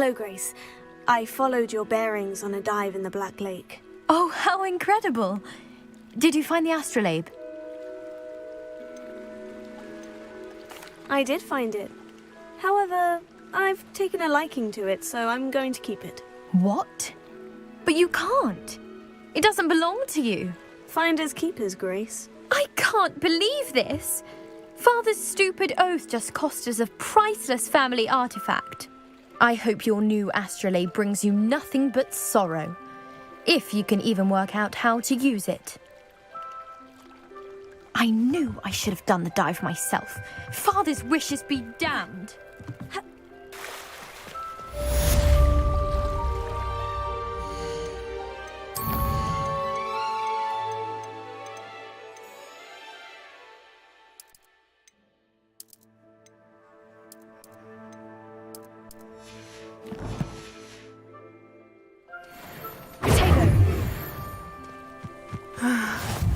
Hello, Grace. I followed your bearings on a dive in the Black Lake. Oh, how incredible! Did you find the astrolabe? I did find it. However, I've taken a liking to it, so I'm going to keep it. What? But you can't. It doesn't belong to you. Finders keepers, Grace. I can't believe this. Father's stupid oath just cost us a priceless family artifact. I hope your new astrolabe brings you nothing but sorrow. If you can even work out how to use it. I knew I should have done the dive myself. Father's wishes be damned.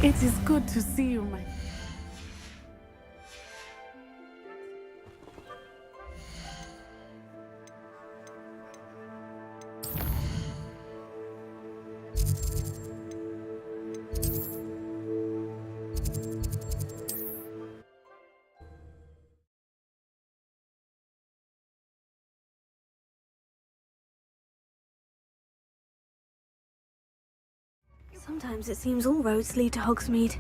It is good to see you, my... Sometimes it seems all roads lead to Hogsmeade.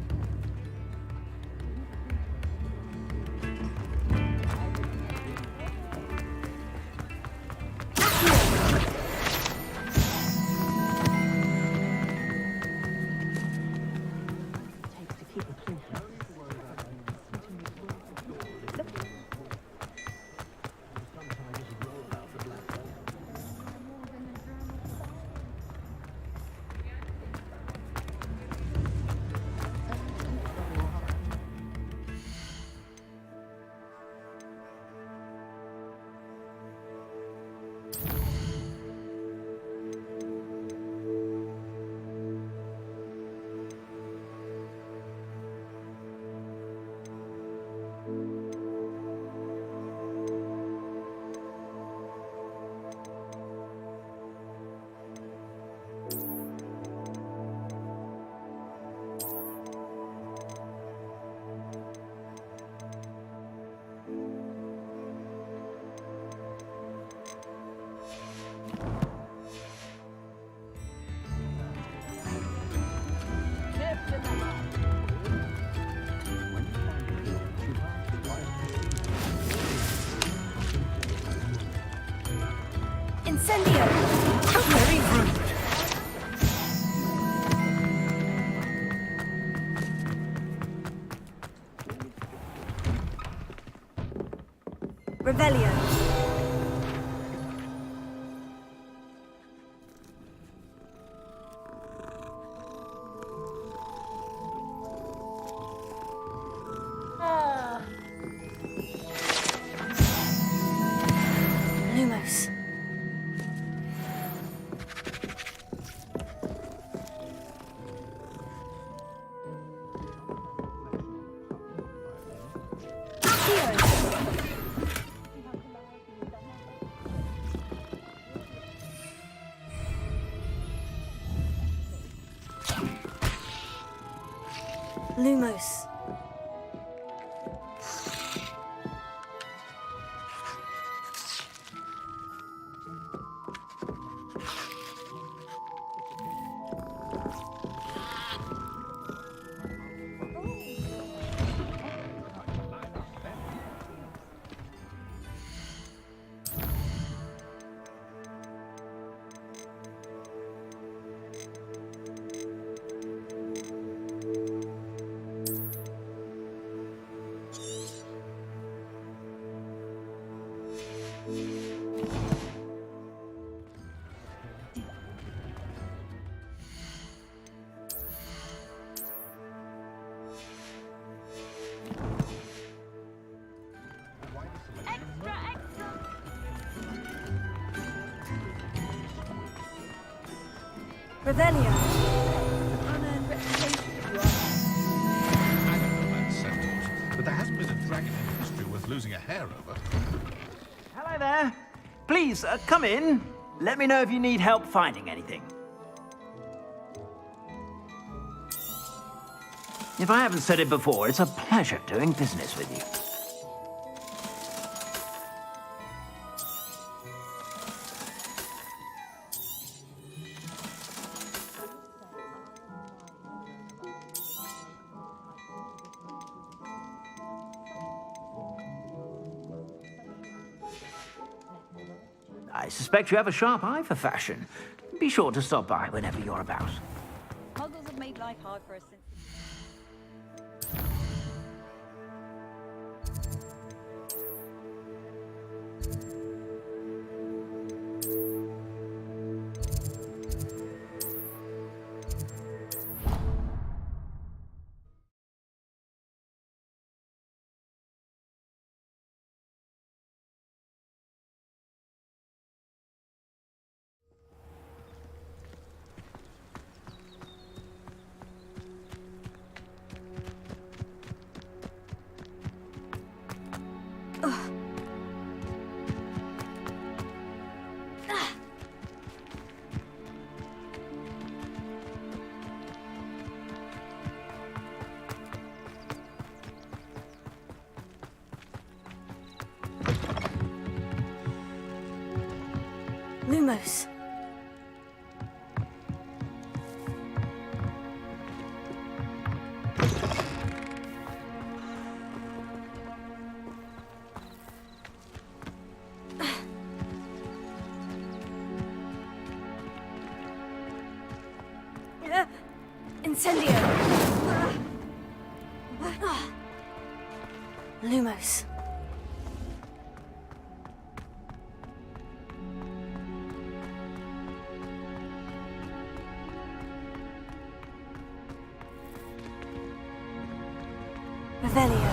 Incendio! How very rude! Revelio. Lumos. Lumos. Revelio. Unearned reputation. I don't know about centaurs, but there hasn't been a dragon in history worth losing a hair over. Hello there. Please, come in. Let me know if you need help finding anything. If I haven't said it before, it's a pleasure doing business with you. I suspect you have a sharp eye for fashion. Be sure to stop by whenever you're about. Muggles have made life hard for us since... Lumos. Incendio. Lumos. Revelio.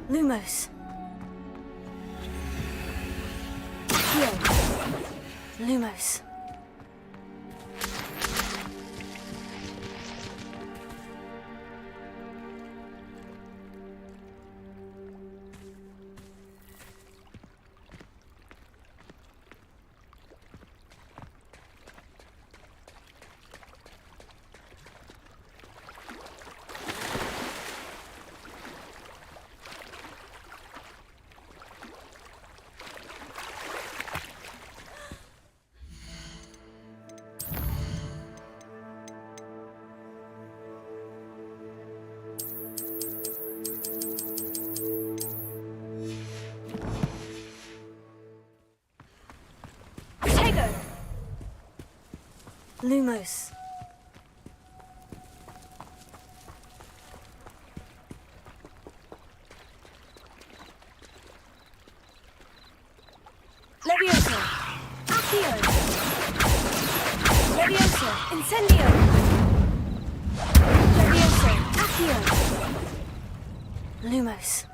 Lumos. Accio. Lumos. Lumos. Leviosa. Accio. Leviosa. Incendio. Leviosa. Accio. Lumos.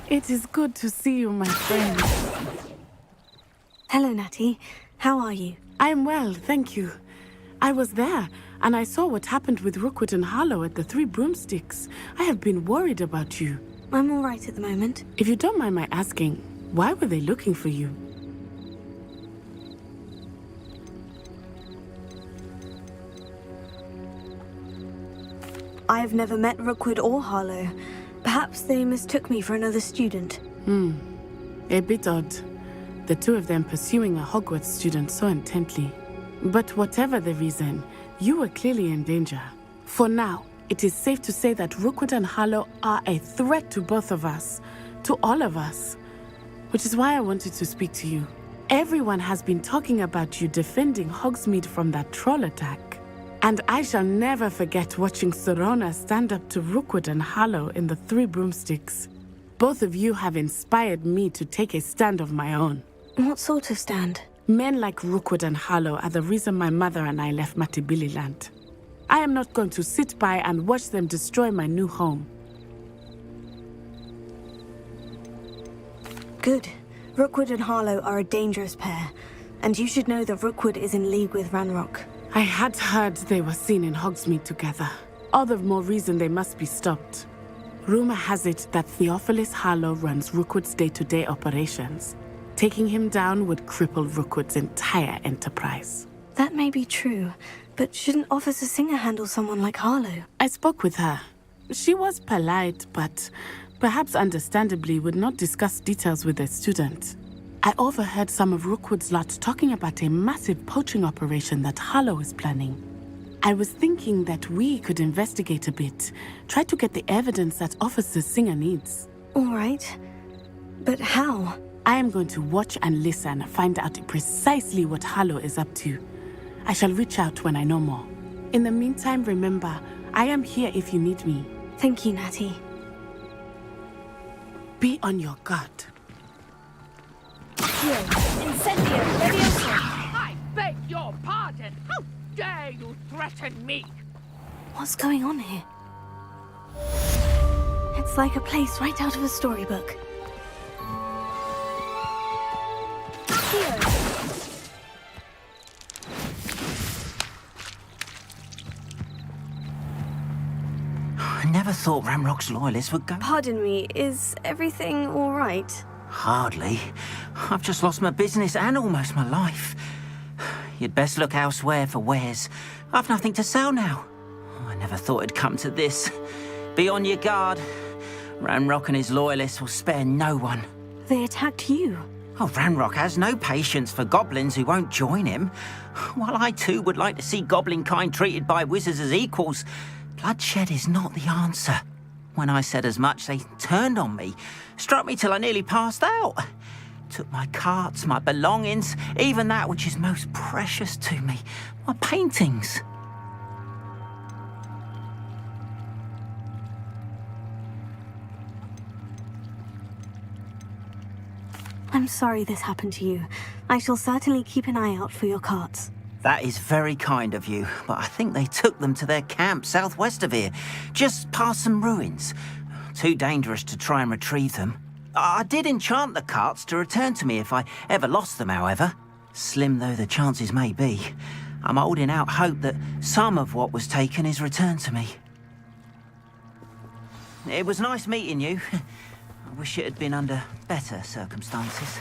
It is good to see you, my friend. Hello, Natty. How are you? I am well, thank you. I was there, and I saw what happened with Rookwood and Harlow at the Three Broomsticks. I have been worried about you. I'm all right at the moment. If you don't mind my asking, why were they looking for you? I've never met Rookwood or Harlow. Perhaps they mistook me for another student. A bit odd. The two of them pursuing a Hogwarts student so intently. But whatever the reason, you were clearly in danger. For now, it is safe to say that Rookwood and Harlow are a threat to both of us, to all of us. Which is why I wanted to speak to you. Everyone has been talking about you defending Hogsmeade from that troll attack. And I shall never forget watching Sorona stand up to Rookwood and Harlow in the Three Broomsticks. Both of you have inspired me to take a stand of my own. What sort of stand? Men like Rookwood and Harlow are the reason my mother and I left Matibili land. I am not going to sit by and watch them destroy my new home. Good. Rookwood and Harlow are a dangerous pair, and you should know that Rookwood is in league with Ranrock. I had heard they were seen in Hogsmeade together. All the more reason they must be stopped. Rumor has it that Theophilus Harlow runs Rookwood's day-to-day operations. Taking him down would cripple Rookwood's entire enterprise. That may be true, but shouldn't Officer Singer handle someone like Harlow? I spoke with her. She was polite, but perhaps understandably would not discuss details with a student. I overheard some of Rookwood's lot talking about a massive poaching operation that Harlow is planning. I was thinking that we could investigate a bit, try to get the evidence that Officer Singer needs. All right. But how? I am going to watch and listen, find out precisely what Harlow is up to. I shall reach out when I know more. In the meantime, remember, I am here if you need me. Thank you, Natty. Be on your guard. I beg your pardon. How dare you threaten me? What's going on here? It's like a place right out of a storybook. I never thought Ranrock's loyalists would go. Pardon me, is everything all right? Hardly. I've just lost my business and almost my life. You'd best look elsewhere for wares. I've nothing to sell now. I never thought it'd come to this. Be on your guard. Ranrock and his loyalists will spare no one. They attacked you. Oh, Ranrock has no patience for goblins who won't join him. While I too would like to see goblin kind treated by wizards as equals, bloodshed is not the answer. When I said as much, they turned on me, struck me till I nearly passed out. Took my carts, my belongings, even that which is most precious to me, my paintings. I'm sorry this happened to you. I shall certainly keep an eye out for your carts. That is very kind of you, but I think they took them to their camp southwest of here, just past some ruins. Too dangerous to try and retrieve them. I did enchant the carts to return to me if I ever lost them, however. Slim though the chances may be, I'm holding out hope that some of what was taken is returned to me. It was nice meeting you. I wish it had been under better circumstances.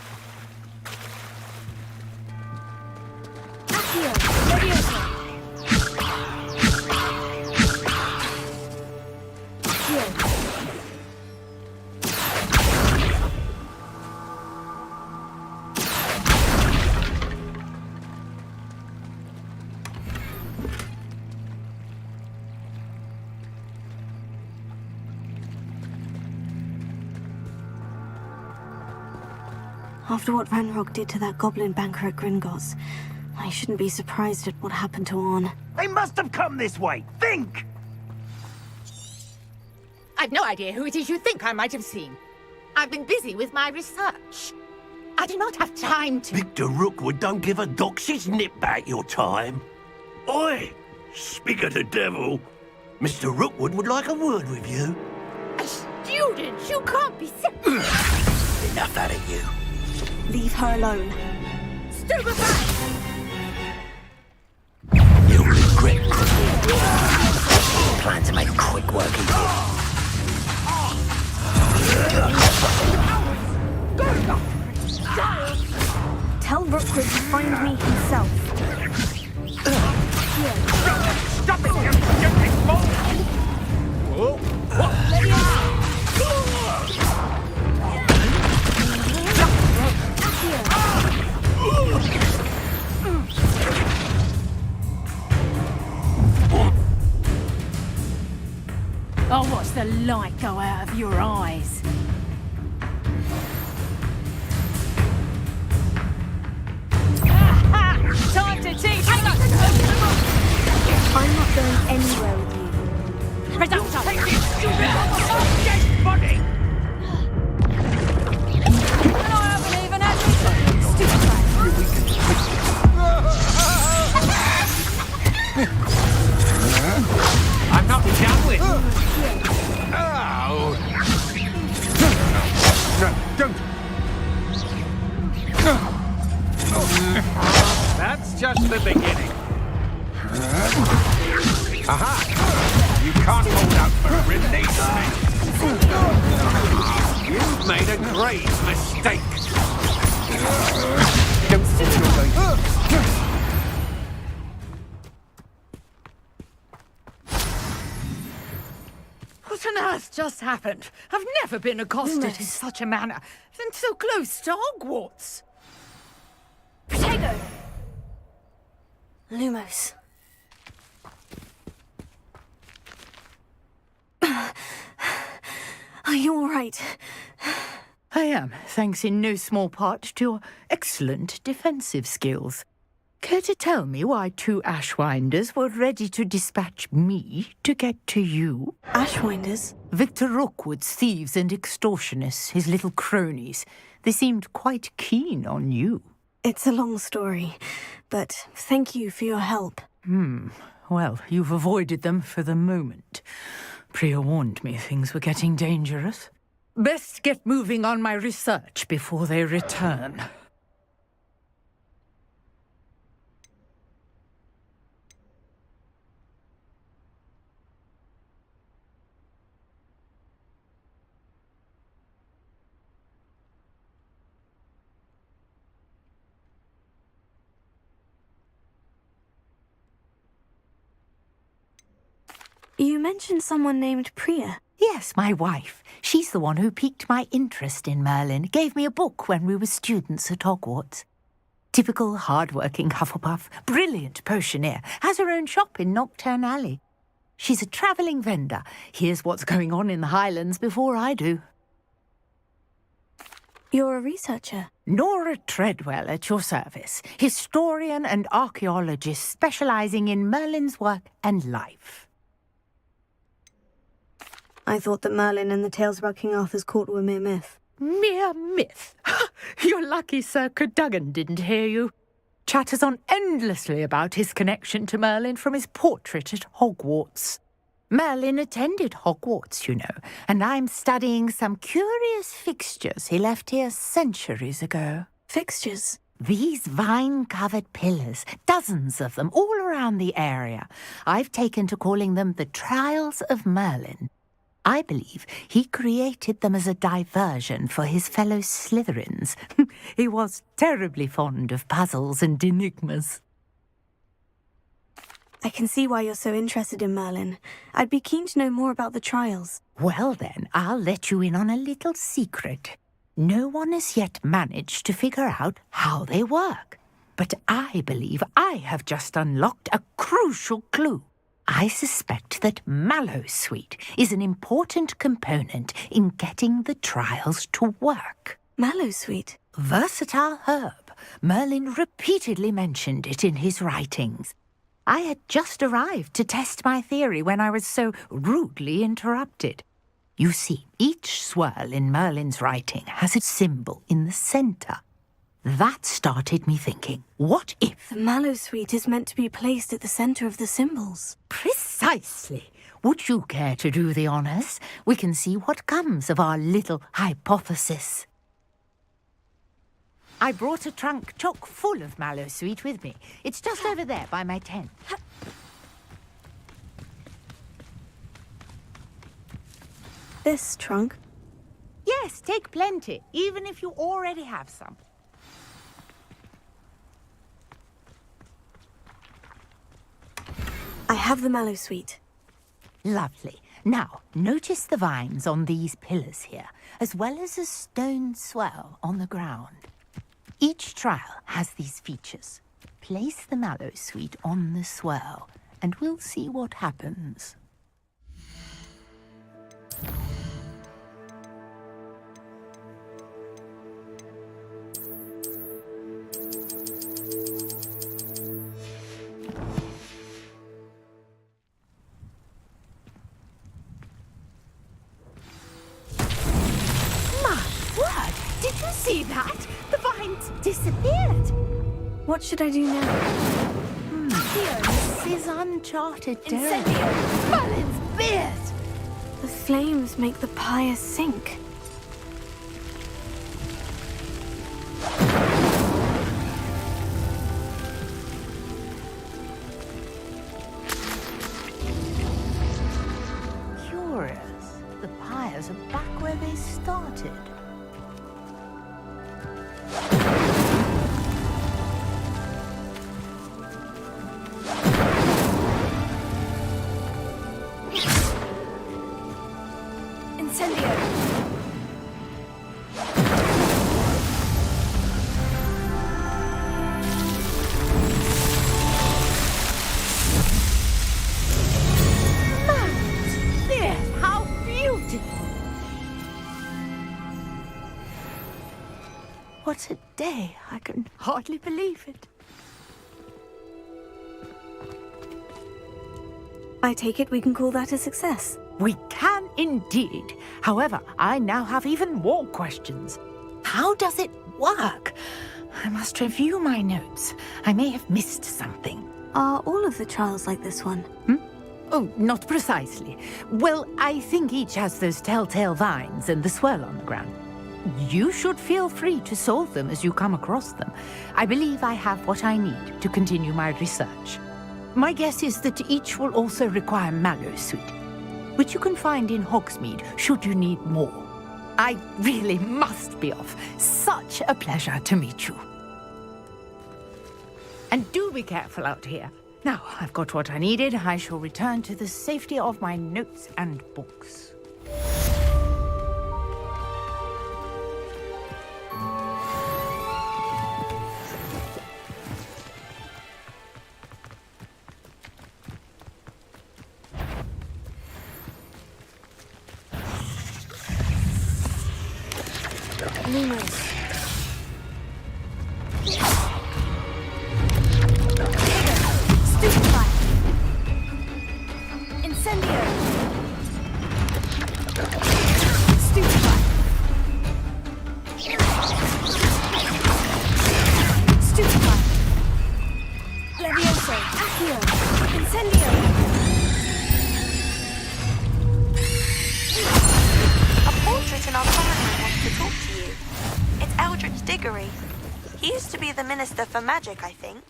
After what Ranrock did to that goblin banker at Gringotts, I shouldn't be surprised at what happened to Orn. They must have come this way. Think! I've no idea who it is you think I might have seen. I've been busy with my research. I do not have time to... Victor Rookwood don't give a doxy's nip back your time. Oi! Speak of the devil. Mr. Rookwood would like a word with you. A student? You can't be serious. Enough out of you. Leave her alone. Stupefy! You'll regret plan to make quick work of you. Tell Rookwood to find me himself. Stop it, you stupid fool! I'll watch the light go out of your eyes. Time to teach! Hang on! I'm not going anywhere with you. Reductor! Take this, stupid! Dead body! And I haven't even had me. Stupid. I'm not done with. Oh. No, don't. That's just the beginning. Aha! You can't hold out for release me. You've made a grave mistake. Don't think you're going to... What on earth just happened? I've never been accosted in such a manner, and so close to Hogwarts. Protego! Lumos. Are you all right? I am, thanks in no small part to your excellent defensive skills. Care to tell me why 2 Ashwinders were ready to dispatch me to get to you? Ashwinders? Victor Rookwood's thieves and extortionists, his little cronies. They seemed quite keen on you. It's a long story, but thank you for your help. Well, you've avoided them for the moment. Priya warned me things were getting dangerous. Best get moving on my research before they return. You mentioned someone named Priya. Yes, my wife. She's the one who piqued my interest in Merlin. Gave me a book when we were students at Hogwarts. Typical hard-working Hufflepuff, brilliant potioneer, has her own shop in Nocturne Alley. She's a travelling vendor. Hears what's going on in the Highlands before I do. You're a researcher. Nora Treadwell at your service, historian and archaeologist specialising in Merlin's work and life. I thought that Merlin and the tales about King Arthur's court were mere myth. Mere myth? You're lucky Sir Cadogan didn't hear you. Chatters on endlessly about his connection to Merlin from his portrait at Hogwarts. Merlin attended Hogwarts, you know, and I'm studying some curious fixtures he left here centuries ago. Fixtures? These vine-covered pillars, dozens of them, all around the area. I've taken to calling them the Trials of Merlin. I believe he created them as a diversion for his fellow Slytherins. He was terribly fond of puzzles and enigmas. I can see why you're so interested in Merlin. I'd be keen to know more about the trials. Well then, I'll let you in on a little secret. No one has yet managed to figure out how they work. But I believe I have just unlocked a crucial clue. I suspect that Mallowsweet is an important component in getting the trials to work. Mallowsweet? Versatile herb. Merlin repeatedly mentioned it in his writings. I had just arrived to test my theory when I was so rudely interrupted. You see, each swirl in Merlin's writing has a symbol in the centre. That started me thinking, what if... The Mallowsweet is meant to be placed at the centre of the symbols. Precisely. Would you care to do the honours? We can see what comes of our little hypothesis. I brought a trunk chock full of Mallowsweet with me. It's just over there by my tent. This trunk? Yes, take plenty, even if you already have some. I have the Mallowsweet. Lovely. Now, notice the vines on these pillars here, as well as a stone swell on the ground. Each trial has these features. Place the Mallowsweet on the swirl, and we'll see what happens. Did you see that? The vines disappeared. What should I do now? Here, Miss This is uncharted territory. Incendio! Merlin's beard! The flames make the pyre sink. Curious. The pyres are back where they started. Incendio! Yes, how beautiful! What a day. I can hardly believe it. I take it we can call that a success. We can indeed. However, I now have even more questions. How does it work? I must review my notes. I may have missed something. Are all of the trials like this one? Oh, not precisely. Well, I think each has those telltale vines and the swirl on the ground. You should feel free to solve them as you come across them. I believe I have what I need to continue my research. My guess is that each will also require mallow sweet, which you can find in Hogsmeade should you need more. I really must be off. Such a pleasure to meet you. And do be careful out here. Now, I've got what I needed. I shall return to the safety of my notes and books. Lumos. Stupefy. Incendio. Stupefy. Stupefy. Levioso. Accio. Incendio. A portrait in our family wants to talk to you. It's Eldritch Diggory. He used to be the Minister for Magic, I think.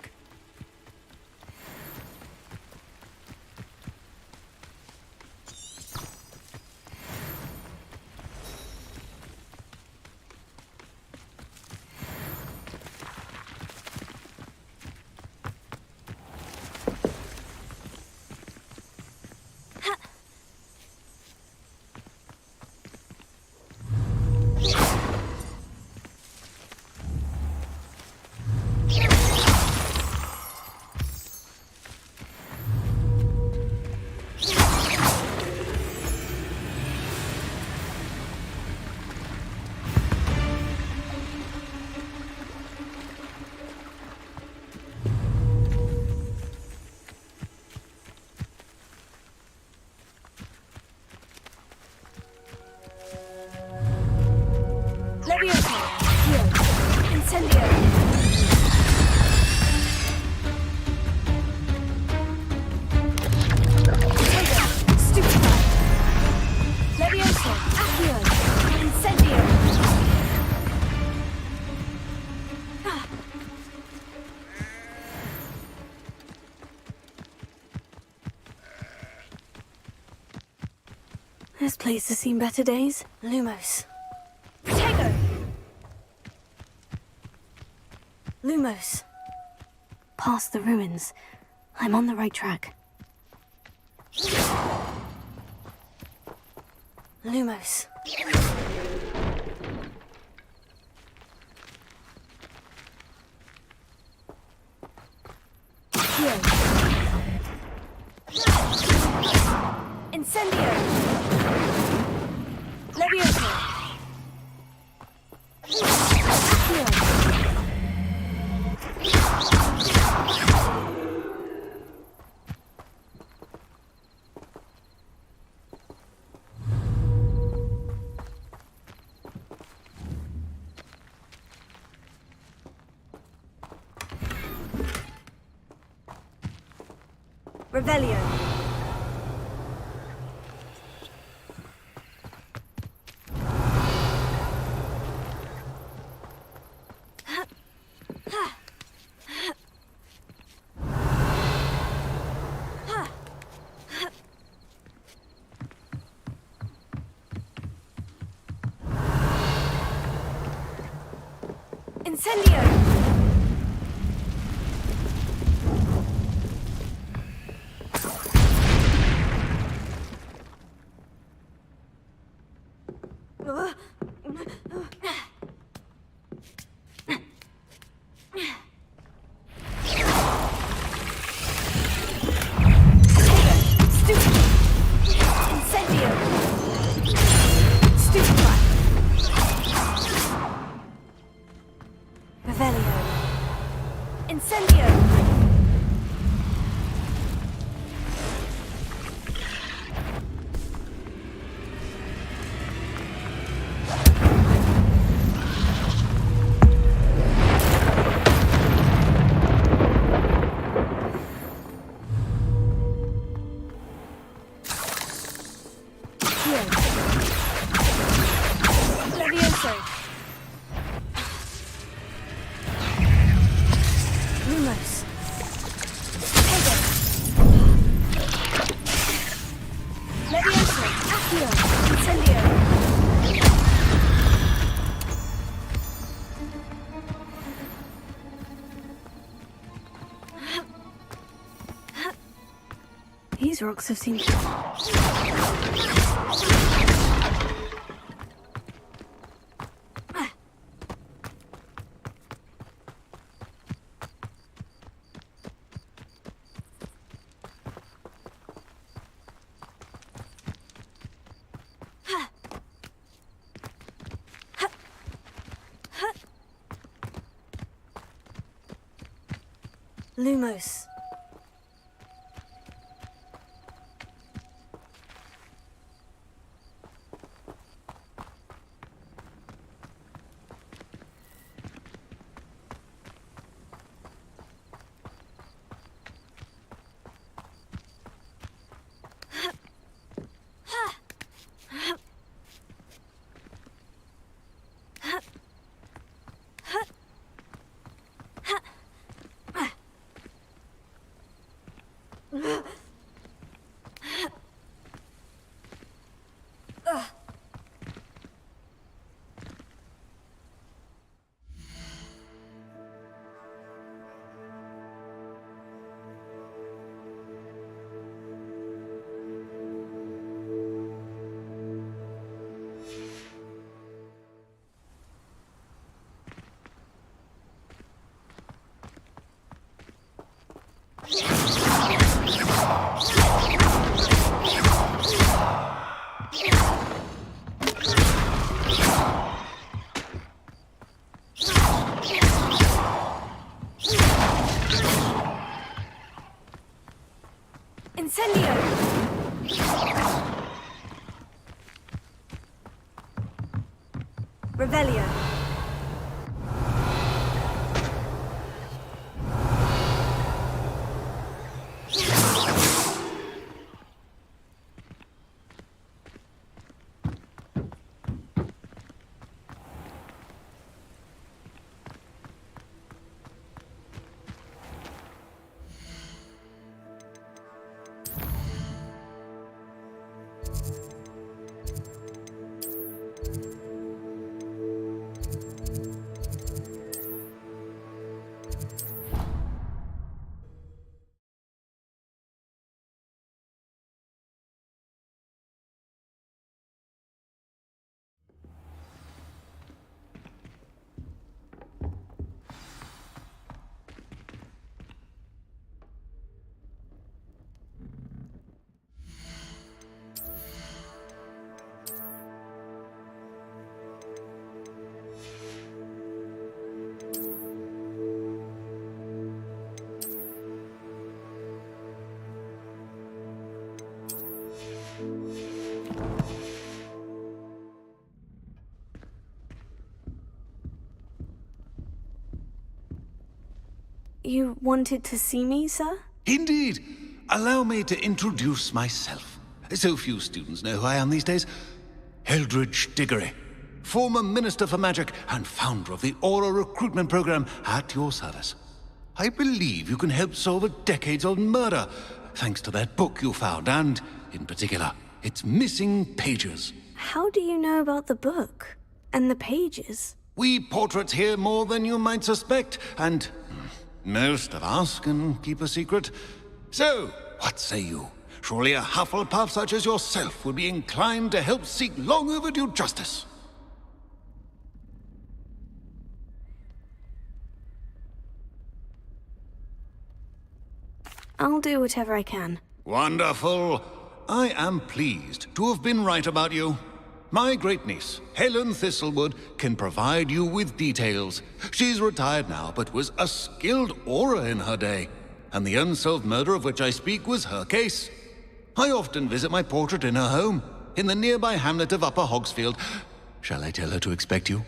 Levioso. Accio. Incendio. Stupefy. Levioso. Accio. Incendio. This place has seen better days. Lumos. Protego! Lumos. Past the ruins. I'm on the right track. Lumos. Accio. Incendio. Levioso. Accio. Revelio. Incendio! These rocks have seemed Lumos. Incendio! Revelio. You wanted to see me, sir? Indeed. Allow me to introduce myself. So few students know who I am these days. Eldridge Diggory, former Minister for Magic and founder of the Aura Recruitment Program, at your service. I believe you can help solve a decades-old murder, thanks to that book you found, and, in particular, its missing pages. How do you know about the book? And the pages? We portraits hear more than you might suspect, and most of us can keep a secret. So, what say you? Surely a Hufflepuff such as yourself would be inclined to help seek long overdue justice. I'll do whatever I can. Wonderful. I am pleased to have been right about you. My great-niece, Helen Thistlewood, can provide you with details. She's retired now, but was a skilled aura in her day. And the unsolved murder of which I speak was her case. I often visit my portrait in her home, in the nearby hamlet of Upper Hogsfield. Shall I tell her to expect you?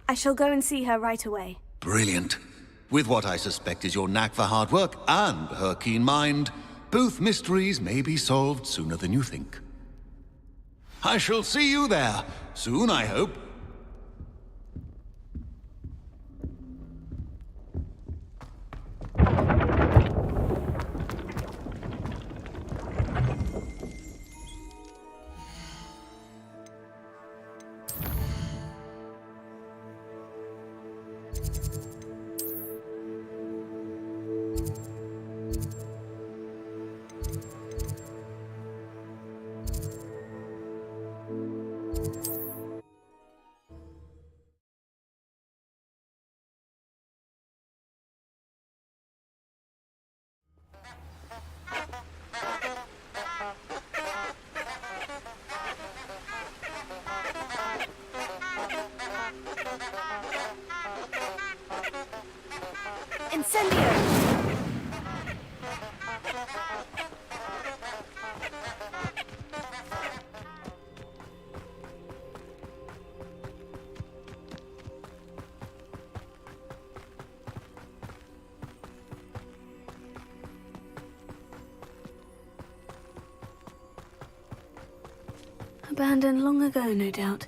I shall go and see her right away. Brilliant. With what I suspect is your knack for hard work and her keen mind, both mysteries may be solved sooner than you think. I shall see you there, soon I hope. Incendio! Abandoned long ago, no doubt.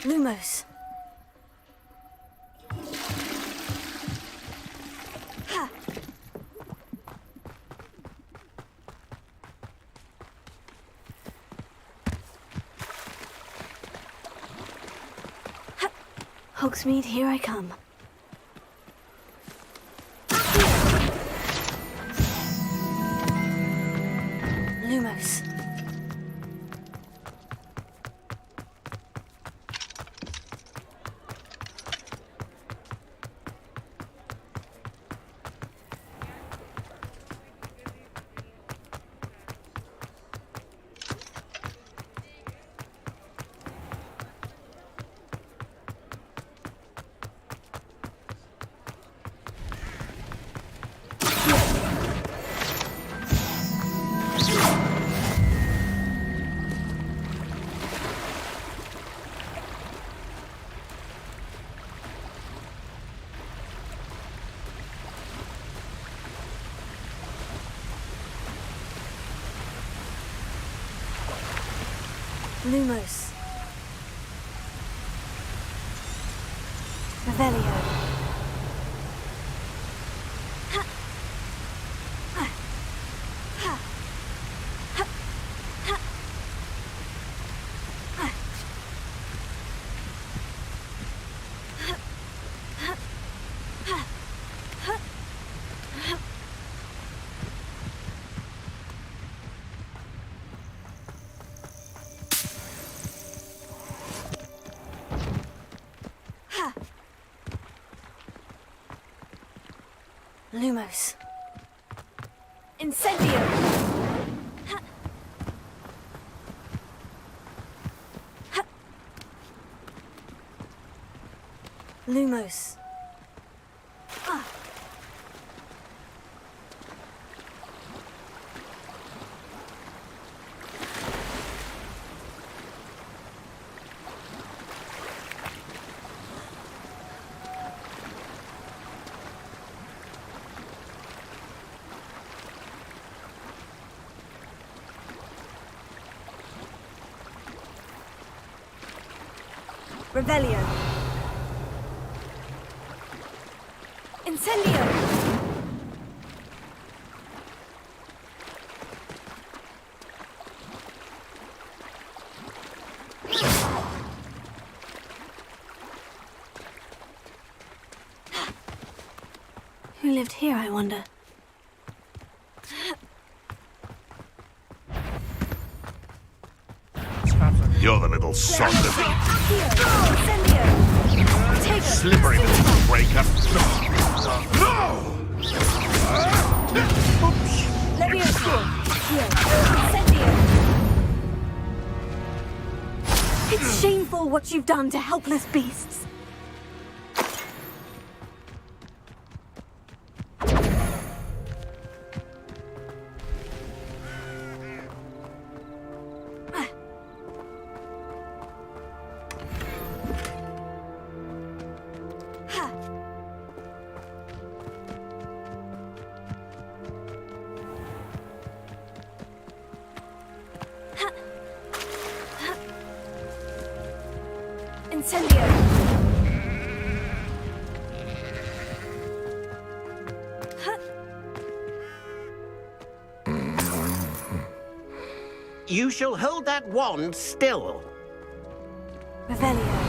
Lumos. Ha. Ha. Hogsmeade, here I come. Lumos. Lumos. Lumos. Incendio! Ha. Ha. Lumos. Ah. Revelio. Incendio. Who lived here, I wonder? You're the little sod Incendio. Take us. slippery little breaker. No! Leviosa. Here. Incendio. It's shameful what you've done to helpless beasts. Incendio! You shall hold that wand still. Revelio.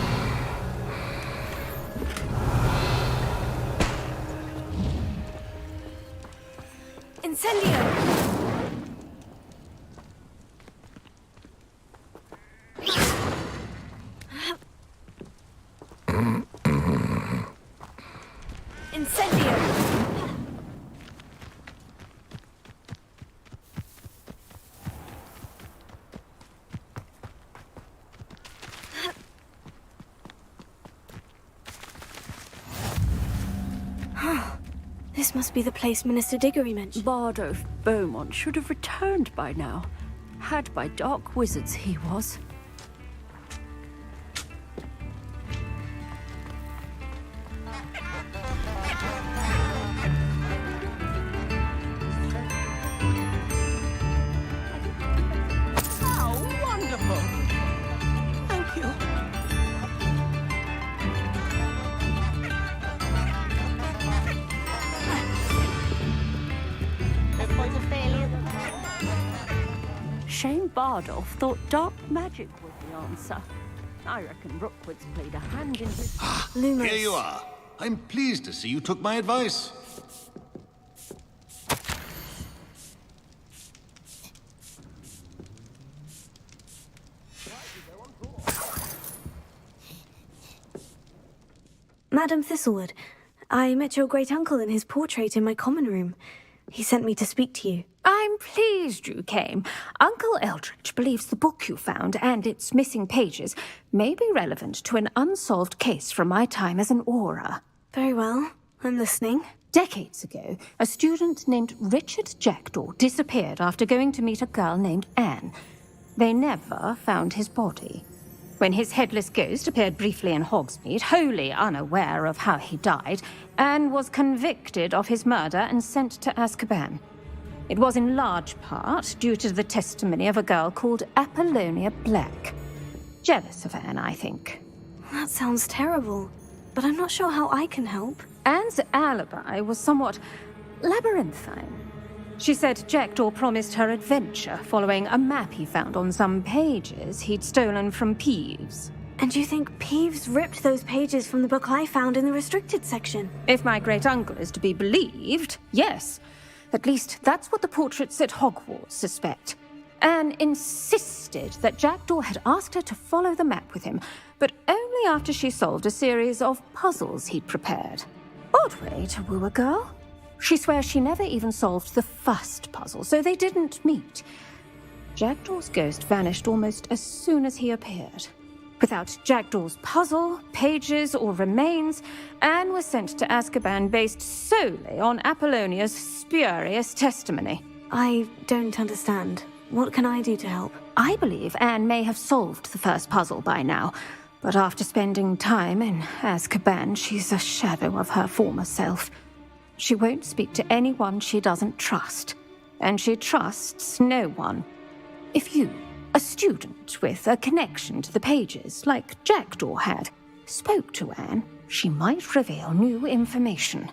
Incendio! Incendio! This must be the place Minister Diggory mentioned. Bardolph Beaumont should have returned by now. Had by dark wizards he was. Oh, wonderful. Thank you. Shame Bardolph thought dark magic was the answer. I reckon Rookwood's played a hand in his... Lumos. Here you are. I'm pleased to see you took my advice. Madam Thistlewood, I met your great-uncle in his portrait in my common room. He sent me to speak to you. I'm pleased you came. Uncle Eldridge believes the book you found and its missing pages may be relevant to an unsolved case from my time as an aura. Very well. I'm listening. Decades ago, a student named Richard Jackdaw disappeared after going to meet a girl named Anne. They never found his body. When his headless ghost appeared briefly in Hogsmeade, wholly unaware of how he died, Anne was convicted of his murder and sent to Azkaban. It was in large part due to the testimony of a girl called Apollonia Black. Jealous of Anne, I think. That sounds terrible, but I'm not sure how I can help. Anne's alibi was somewhat labyrinthine. She said Jackdaw promised her adventure following a map he found on some pages he'd stolen from Peeves. And you think Peeves ripped those pages from the book I found in the restricted section? If my great-uncle is to be believed, yes. At least that's what the portraits at Hogwarts suspect. Anne insisted that Jackdaw had asked her to follow the map with him, but only after she solved a series of puzzles he'd prepared. Odd way to woo a girl. She swears she never even solved the first puzzle, so they didn't meet. Jackdaw's ghost vanished almost as soon as he appeared. Without Jackdaw's puzzle, pages, or remains, Anne was sent to Azkaban based solely on Apollonia's spurious testimony. I don't understand. What can I do to help? I believe Anne may have solved the first puzzle by now, but after spending time in Azkaban, she's a shadow of her former self. She won't speak to anyone she doesn't trust, and she trusts no one. If you, a student with a connection to the pages, like Jackdaw had, spoke to Anne, she might reveal new information.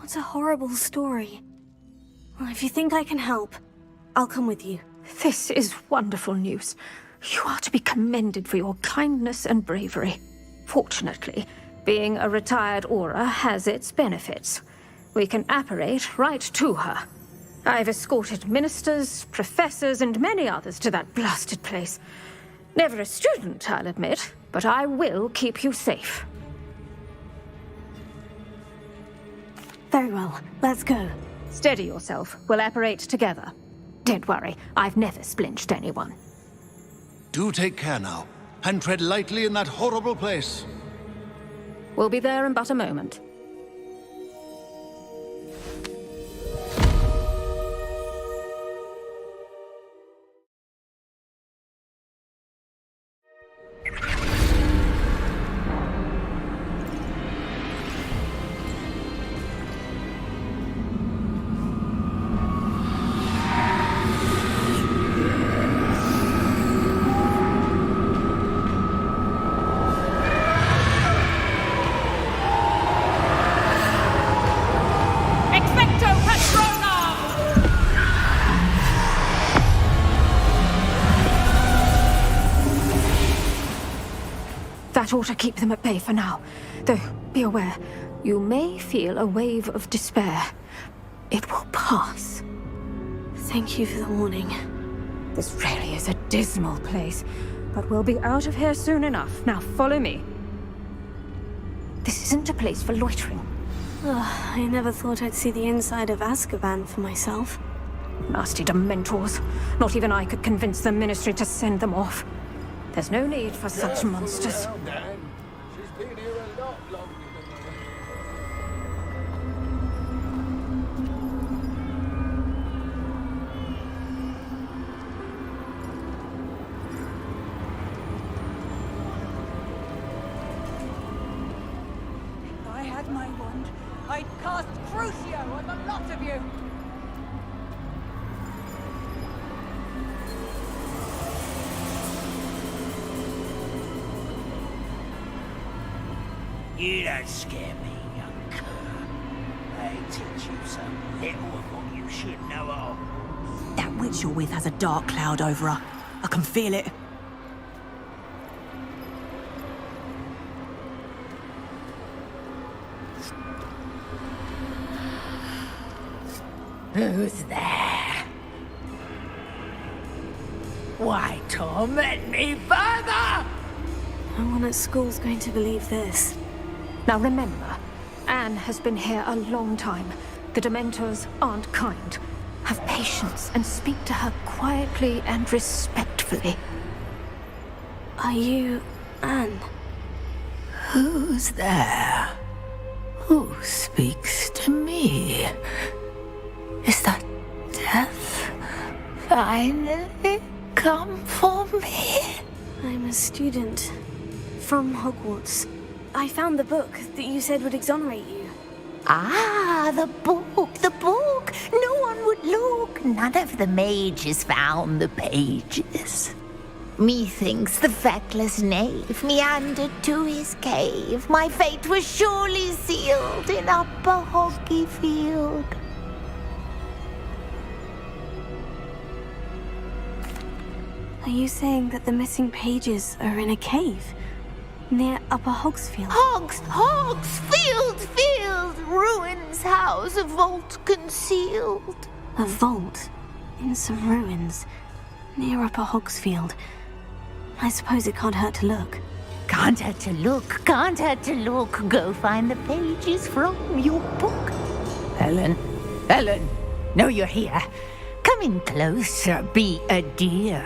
What a horrible story. Well, if you think I can help, I'll come with you. This is wonderful news. You are to be commended for your kindness and bravery. Fortunately, being a retired Aura has its benefits. We can apparate right to her. I've escorted ministers, professors, and many others to that blasted place. Never a student, I'll admit, but I will keep you safe. Very well, let's go. Steady yourself. We'll apparate together. Don't worry, I've never splinched anyone. Do take care now, and tread lightly in that horrible place. We'll be there in but a moment. That ought to keep them at bay for now. Though, be aware, you may feel a wave of despair. It will pass. Thank you for the warning. This really is a dismal place, but we'll be out of here soon enough. Now follow me. This isn't a place for loitering. Ugh, I never thought I'd see the inside of Azkaban for myself. Nasty Dementors. Not even I could convince the Ministry to send them off. There's no need for such monsters. If I had my wand, I'd cast Crucio on the lot of you! You don't scare me, young cur. They teach you so little of what you should know of. That witch you're with has a dark cloud over her. I can feel it. Who's there? Why torment me further? No one at school's going to believe this. Now remember, Anne has been here a long time. The Dementors aren't kind. Have patience and speak to her quietly and respectfully. Are you Anne? Who's there? Who speaks to me? Is that death finally come for me? I'm a student from Hogwarts. I found the book that you said would exonerate you. Ah, the book, the book! No one would look. None of the mages found the pages. Methinks the feckless knave meandered to his cave. My fate was surely sealed in Upper Hoggyfield. Are you saying that the missing pages are in a cave? Near Upper Hogsfield? Hogsfield! Ruins house, a vault concealed. A vault? In some ruins? Near Upper Hogsfield? I suppose it can't hurt to look. Can't hurt to look, can't hurt to look. Go find the pages from your book. Helen, know you're here. Come in closer, be a dear.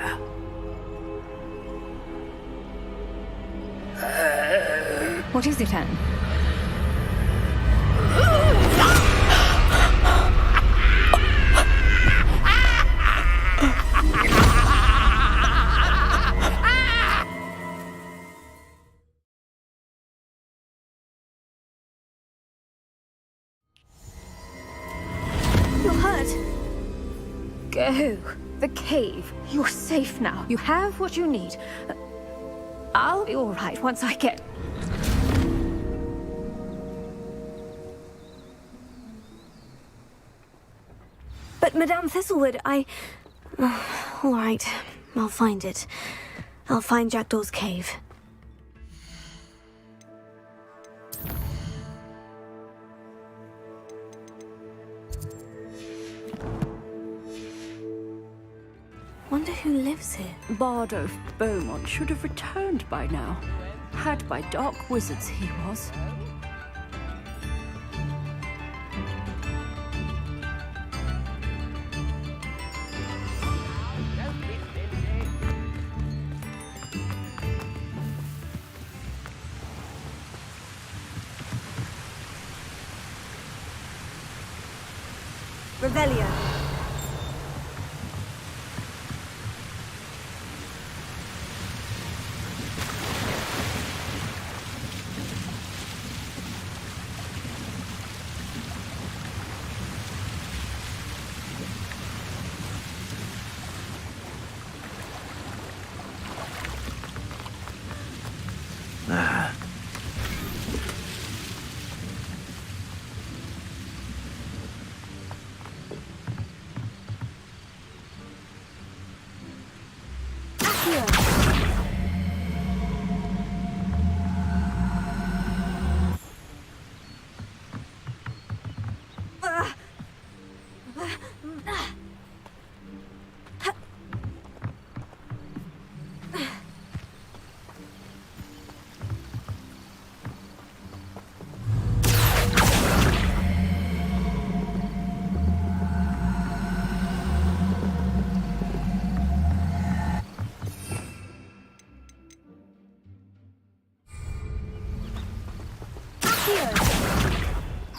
What is it, Anne? You're hurt. Go. The cave. You're safe now. You have what you need. I'll be all right once I get... But Madame Thistlewood, all right, I'll find it. I'll find Jackdaw's cave. Wonder who lives here. Bardo Beaumont should have returned by now. Had by dark wizards he was. Revelio.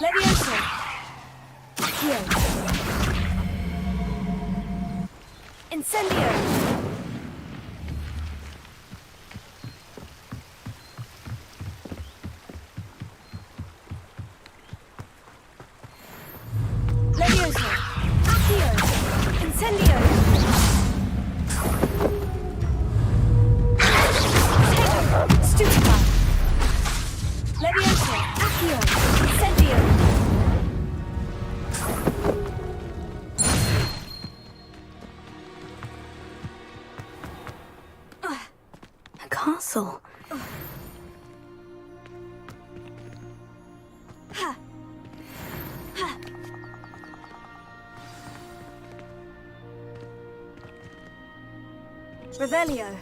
Levioso! Accio! Incendio! Levioso! Accio! Incendio! Stupefy! Levioso! Accio! Incendio! A castle. Revelio.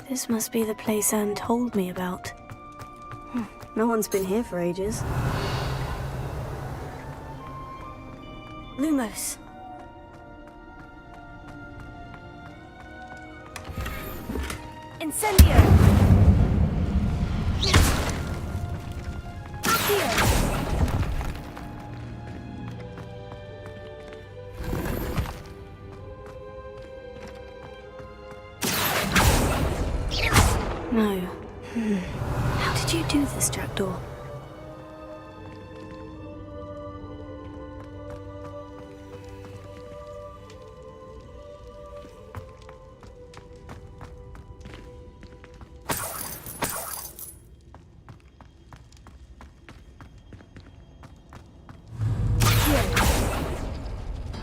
This must be the place Anne told me about. No one's been here for ages. Lumos. Incendio! Accio! No. How did you do this, Jackdaw?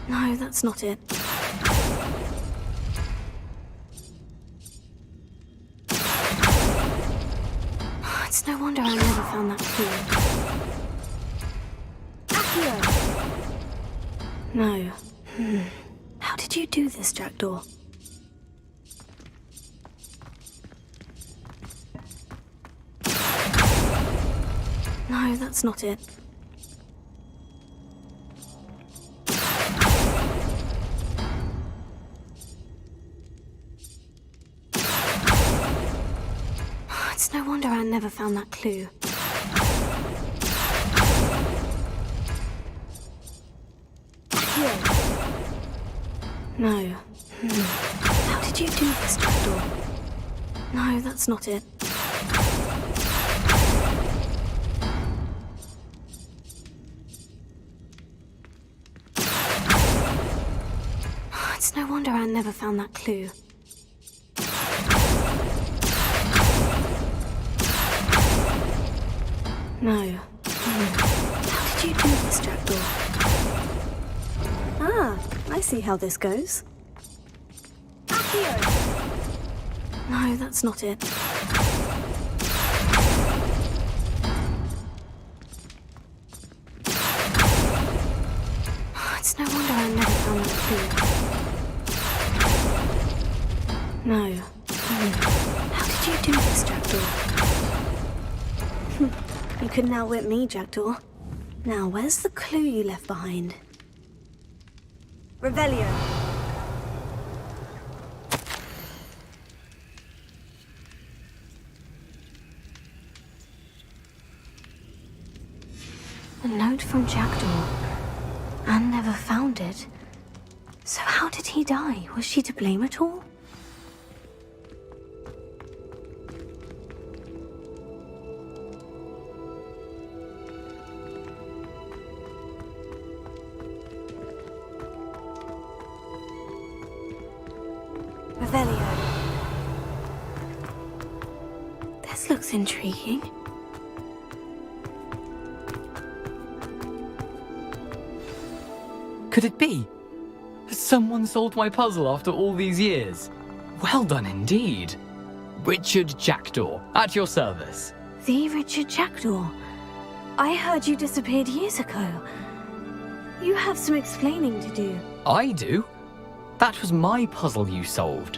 No, that's not it. It's no wonder I never found that clue. Accio! No. How did you do this, Jackdaw? No, that's not it. It's no wonder I never found that clue. Here. No. How did you do this, Jackdaw? No, that's not it. It's no wonder I never found that clue. No. How did you do this, Jackdaw? Ah, I see how this goes. Accio! No, that's not it. It's no wonder I never found that clue. No. How did you do this, Jackdaw? You couldn't outwit me, Jackdaw. Now, where's the clue you left behind? Revelio. A note from Jackdaw. Anne never found it. So how did he die? Was she to blame at all? Revelio. This looks intriguing. Could it be? Has someone solved my puzzle after all these years? Well done indeed. Richard Jackdaw, at your service. The Richard Jackdaw. I heard you disappeared years ago. You have some explaining to do. I do? That was my puzzle you solved.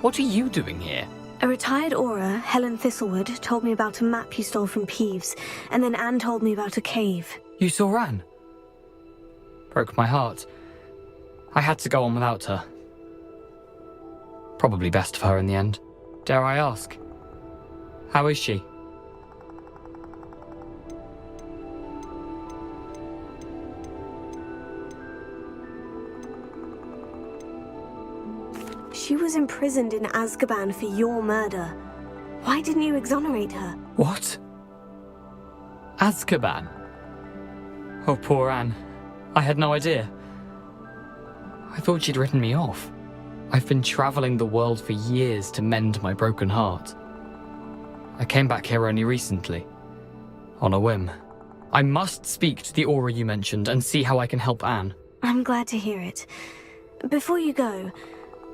What are you doing here? A retired Aura, Helen Thistlewood, told me about a map you stole from Peeves, and then Anne told me about a cave. You saw Anne? Broke my heart. I had to go on without her. Probably best for her in the end. Dare I ask? How is she? She was imprisoned in Azkaban for your murder. Why didn't you exonerate her? What? Azkaban? Oh, poor Anne. I had no idea. I thought she'd written me off. I've been traveling the world for years to mend my broken heart. I came back here only recently, on a whim. I must speak to the Aura you mentioned and see how I can help Anne. I'm glad to hear it. Before you go,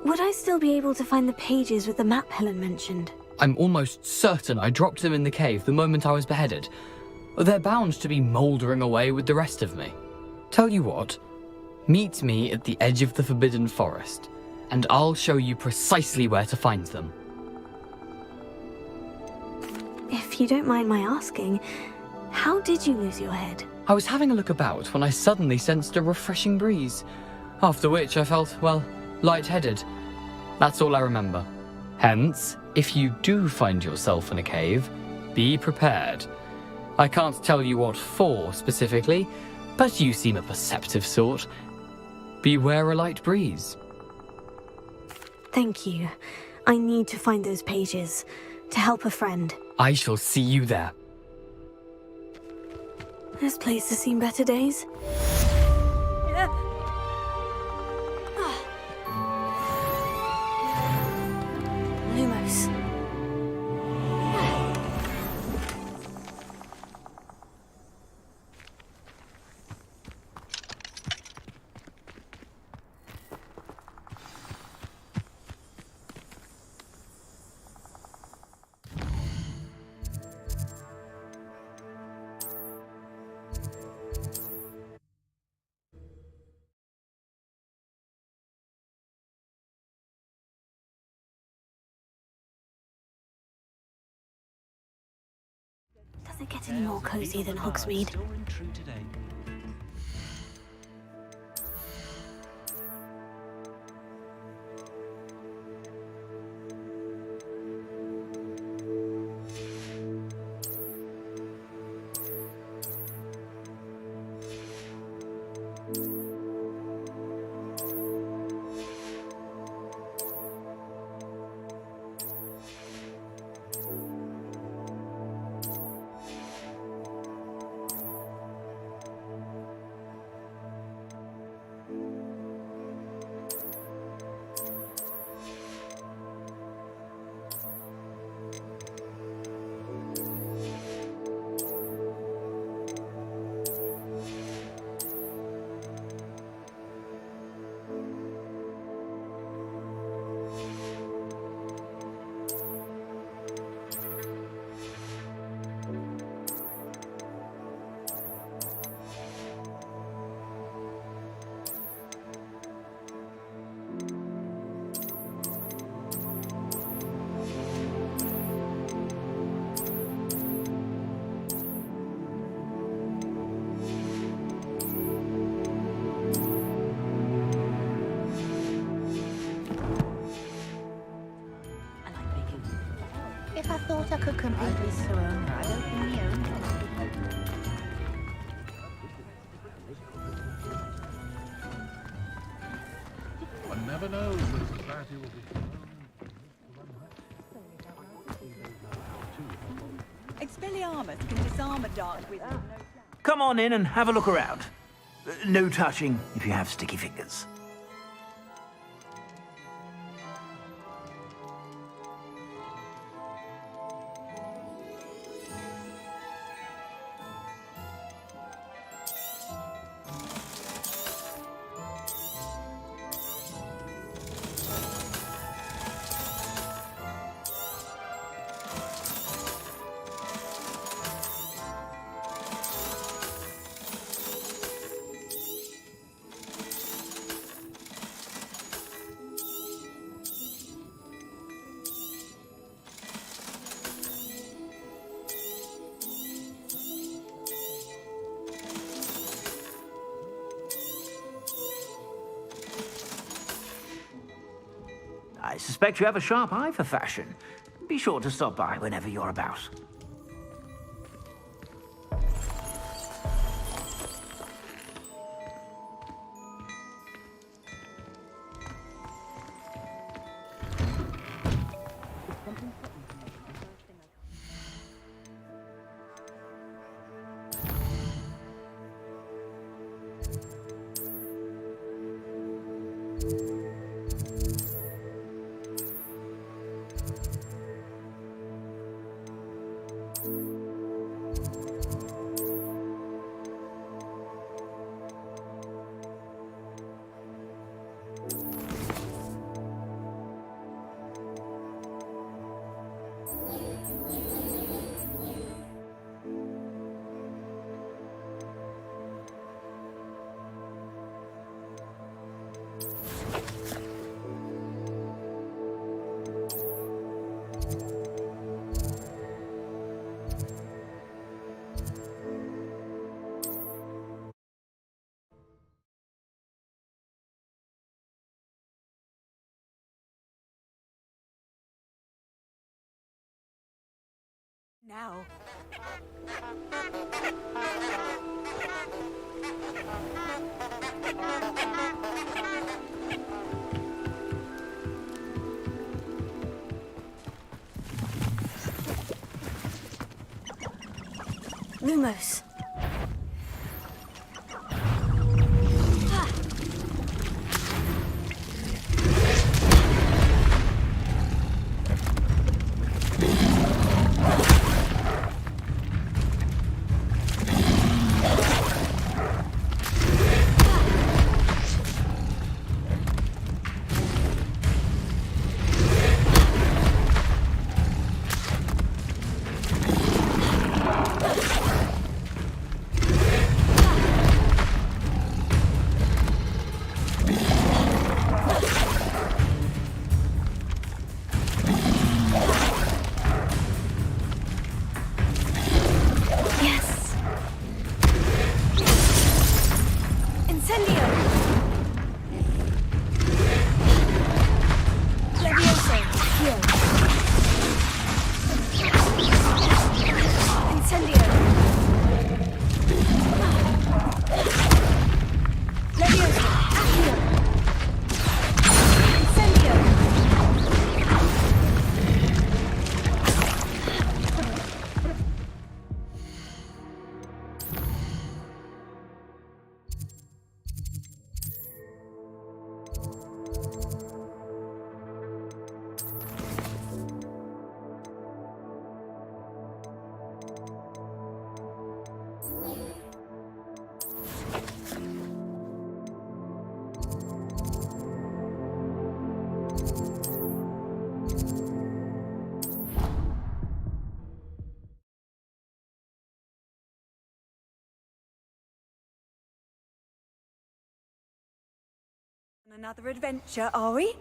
would I still be able to find the pages with the map Helen mentioned? I'm almost certain I dropped them in the cave the moment I was beheaded. They're bound to be mouldering away with the rest of me. Tell you what, meet me at the edge of the Forbidden Forest, and I'll show you precisely where to find them. If you don't mind my asking, how did you lose your head? I was having a look about when I suddenly sensed a refreshing breeze, after which I felt, well, lightheaded. That's all I remember. Hence, if you do find yourself in a cave, be prepared. I can't tell you what for specifically, but you seem a perceptive sort. Beware a light breeze. Thank you. I need to find those pages to help a friend. I shall see you there. This place has seen better days. Lumos. Does it get any more cozy than Hogsmeade? thought I could compete with Serona. I'd open my own. One never knows when society will be. Expelliarmus can disarm a dart with no... Come on in and have a look around. No touching if you have sticky fingers. I suspect you have a sharp eye for fashion. Be sure to stop by whenever you're about. Now. Lumos. Another adventure, are we?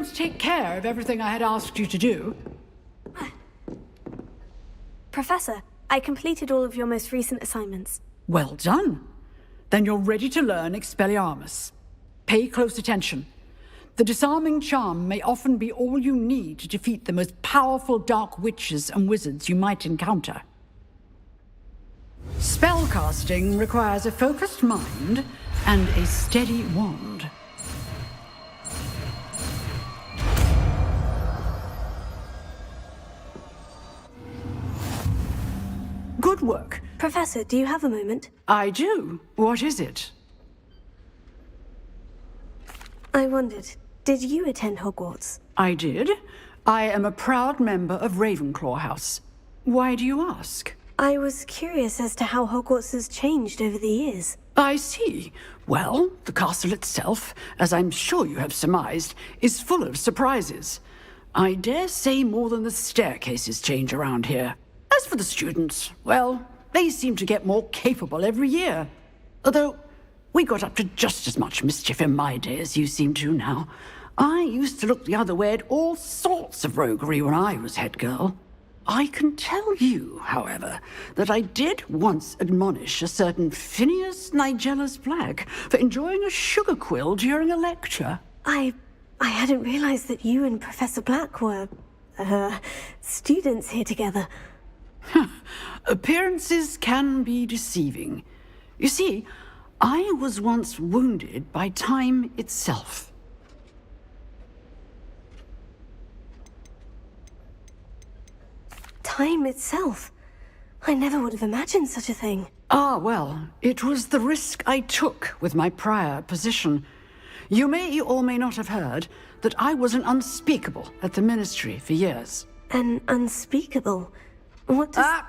didn't take care of everything I had asked you to do. Professor, I completed all of your most recent assignments. Well done. Then you're ready to learn Expelliarmus. Pay close attention. The disarming charm may often be all you need to defeat the most powerful dark witches and wizards you might encounter. Spellcasting requires a focused mind and a steady wand. Good work. Professor, do you have a moment? I do. What is it? I wondered, did you attend Hogwarts? I did. I am a proud member of Ravenclaw House. Why do you ask? I was curious as to how Hogwarts has changed over the years. I see. Well, the castle itself, as I'm sure you have surmised, is full of surprises. I dare say more than the staircases change around here. As for the students, well, they seem to get more capable every year. Although, we got up to just as much mischief in my day as you seem to now. I used to look the other way at all sorts of roguery when I was head girl. I can tell you, however, that I did once admonish a certain Phineas Nigellus Black for enjoying a sugar quill during a lecture. I hadn't realized that you and Professor Black were, students here together. Appearances can be deceiving. You see, I was once wounded by time itself. Time itself? I never would have imagined such a thing. Ah, well, it was the risk I took with my prior position. You may or may not have heard that I was an unspeakable at the Ministry for years. An unspeakable? What does...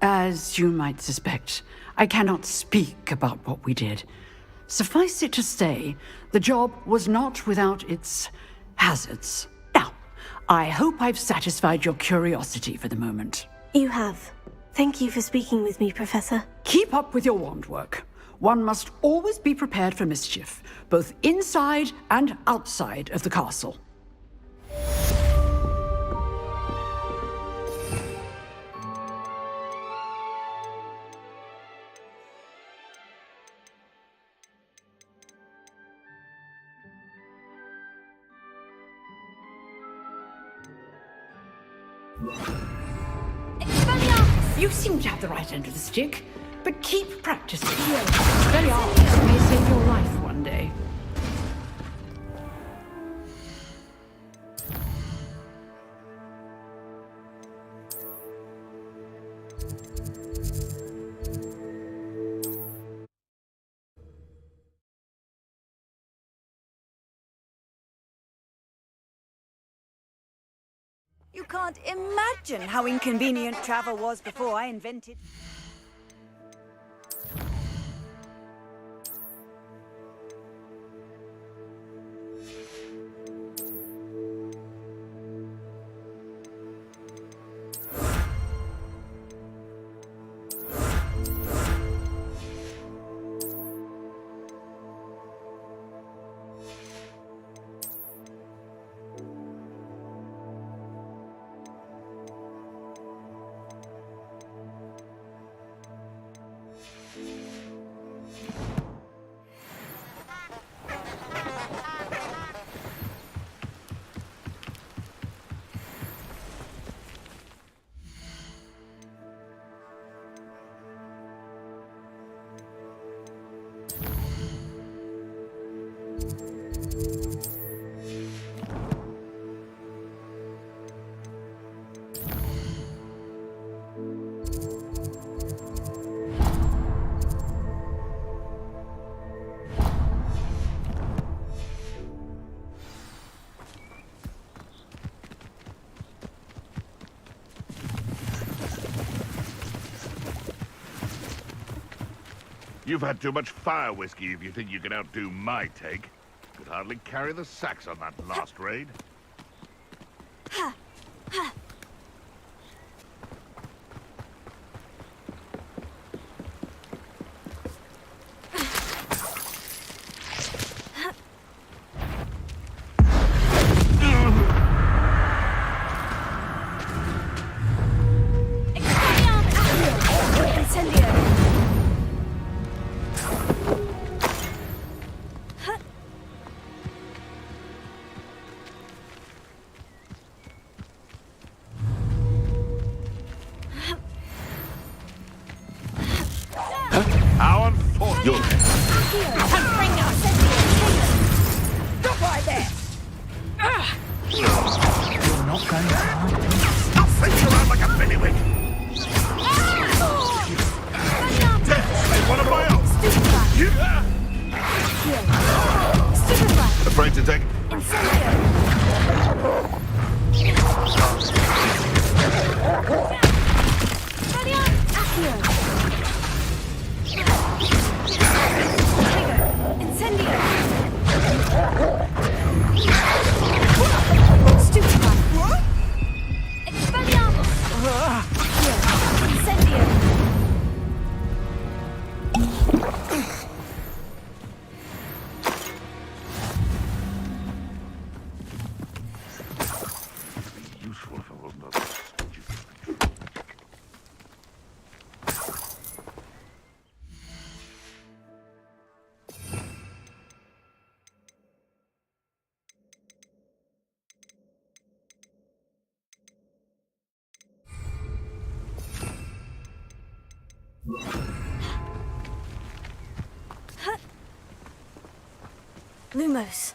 As you might suspect, I cannot speak about what we did. Suffice it to say, the job was not without its hazards. Now, I hope I've satisfied your curiosity for the moment. You have. Thank you for speaking with me, Professor. Keep up with your wand work. One must always be prepared for mischief, both inside and outside of the castle. You seem to have the right end of the stick, but keep practicing. Expelliarmus may save your life one day. You can't imagine how inconvenient travel was before I invented... You've had too much fire whiskey if you think you can outdo my take. Could hardly carry the sacks on that last raid. Afraid to take... Useful if I wasn't otherwise stupid. Lumos.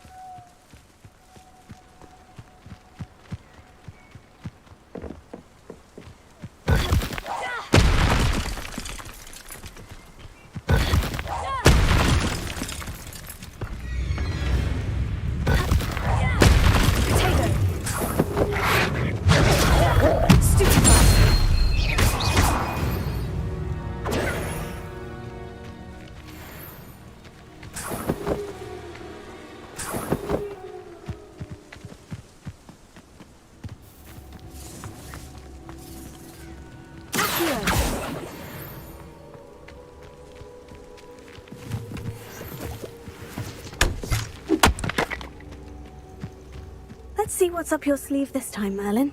Let's see what's up your sleeve this time, Merlin.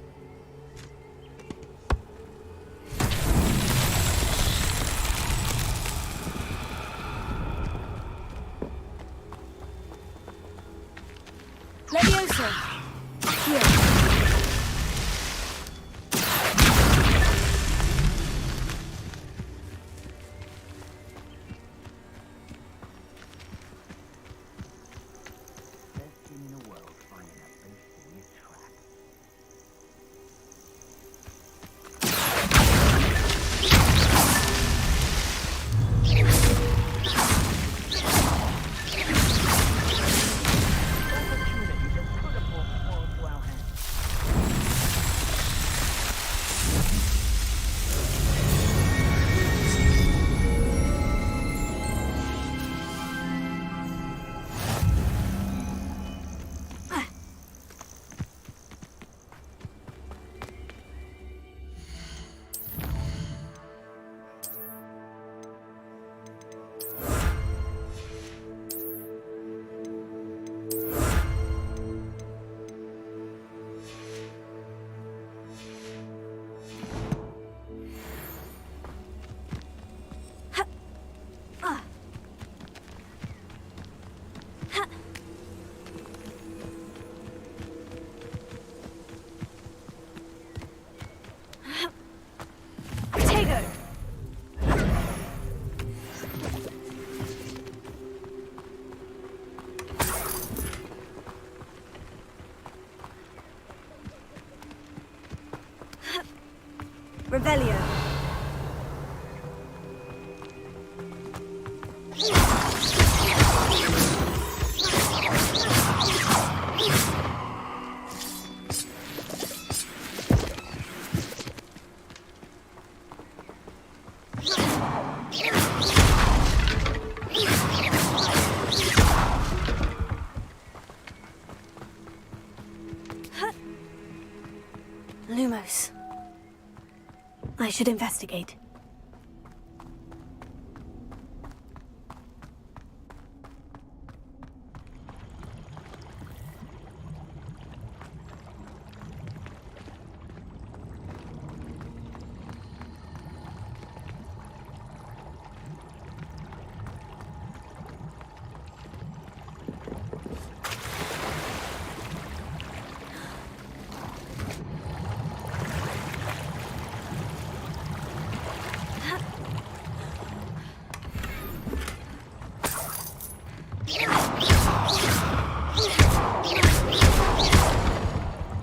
Leviosa. Here. Revelio. Lumos. I should investigate.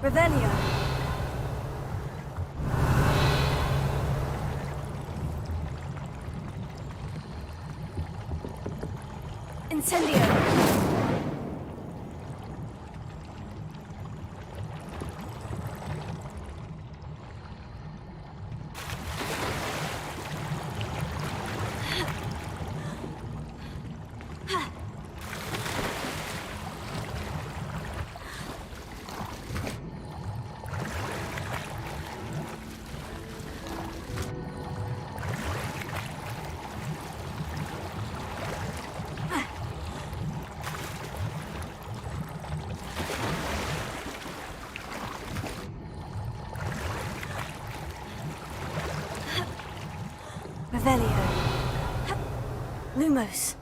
Revelio. Incendio! Revelio. Lumos.